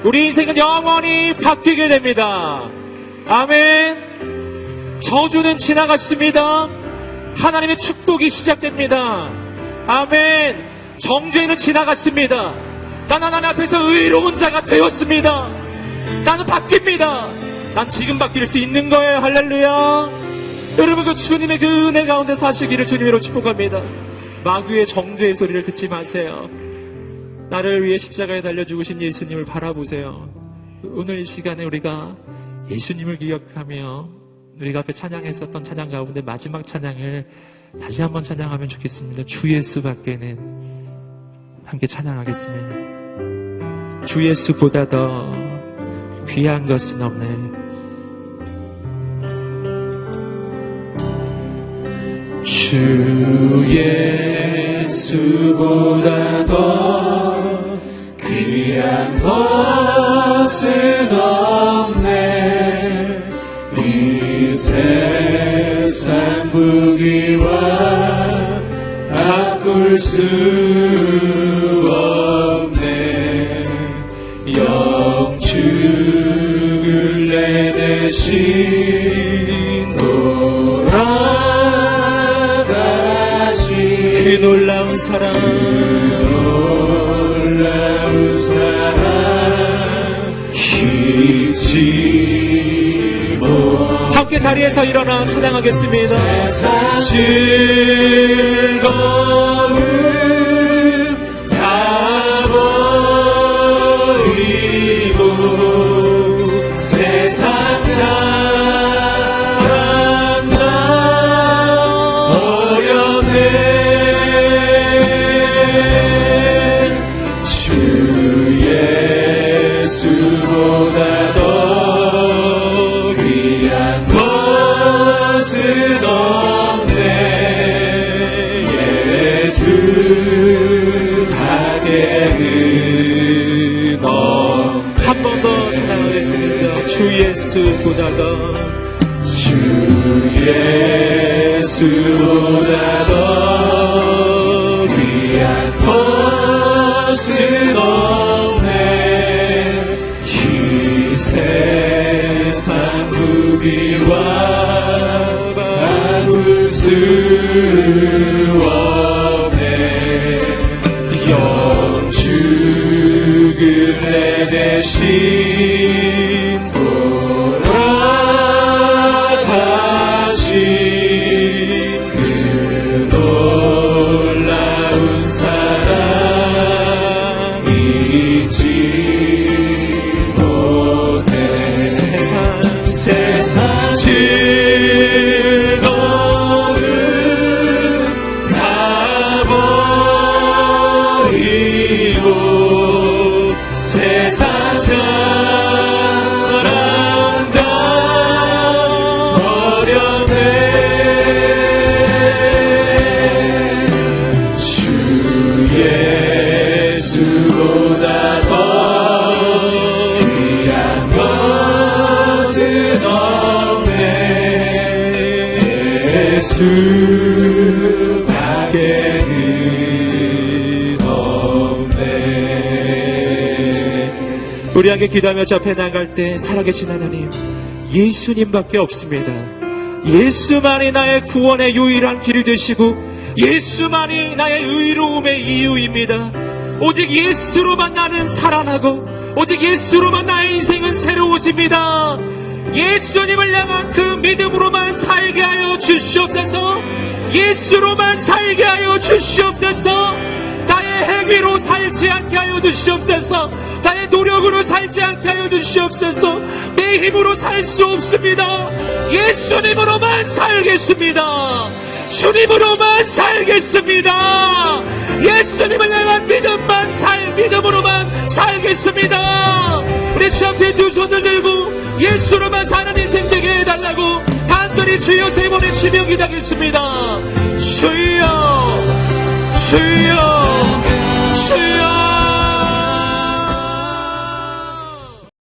우리 인생은 영원히 바뀌게 됩니다. 아멘. 저주는 지나갔습니다. 하나님의 축복이 시작됩니다. 아멘. 정죄는 지나갔습니다. 나는 하나님 앞에서 의로운 자가 되었습니다. 나는 바뀝니다. 난 지금 바뀔 수 있는 거예요. 할렐루야. 여러분, 그 주님의 그 은혜 가운데 사시기를 주님으로 축복합니다. 마귀의 정죄의 소리를 듣지 마세요. 나를 위해 십자가에 달려 죽으신 예수님을 바라보세요. 오늘 이 시간에 우리가 예수님을 기억하며 우리가 앞에 찬양했었던 찬양 가운데 마지막 찬양을 다시 한번 찬양하면 좋겠습니다. 주 예수밖에는. 함께 찬양하겠습니다. 주 예수보다 더 귀한 것은 없네. 주 예수보다 더 귀한 것은 없네. 이 세상 부귀와 바꿀 수 없네. 영축을 내 대신 돌아가신 놀라운 사랑 놀라운 사랑 잊지 못 함께 자리에서 일어나 찬양하겠습니다. 즐거움 다 버리고 세상 사랑만 어렵네 주 예수보다 더 귀한 것은 없네 예수 가게는 한 번 더 찬양하겠습니다. 주 예수보다 더 주 예수보다 더 귀한 것은 없네 이 세상 부귀와 바꿀 수 없네 영축을 내 대신 돌아가신 그 놀라운 사랑 잊지 못해 세상 즐거움 다 버리고 세상 사랑과 어렵네 주 예수보다 더 귀한 것은 없네 예수 밖에는 없네 우리 함께 기도하며 저 앞에 나갈 때 살아계신 하나님 예수님밖에 없습니다. 예수만이 나의 구원의 유일한 길이 되시고 예수만이 나의 의로움의 이유입니다. 오직 예수로만 나는 살아나고 오직 예수로만 나의 인생은 새로워집니다. 예수님을 향한 그 믿음으로만 살게 하여 주시옵소서. 예수로만 살게 하여 주시옵소서. 나의 행위로 살지 않게 하여 주시옵소서. 나의 노력으로 살지 않게 하여 주시옵소서. 내 힘으로 살 수 없습니다. 예수님으로만 살겠습니다. 주님으로만 살겠습니다. 예수님을 향한 믿음으로만 살겠습니다. 우리 주 앞에 두 손을 들고 예수로만 사는 인생 되게 해달라고 간절히 주여 세 번의 지명 기도하겠습니다. 주여 주여 주여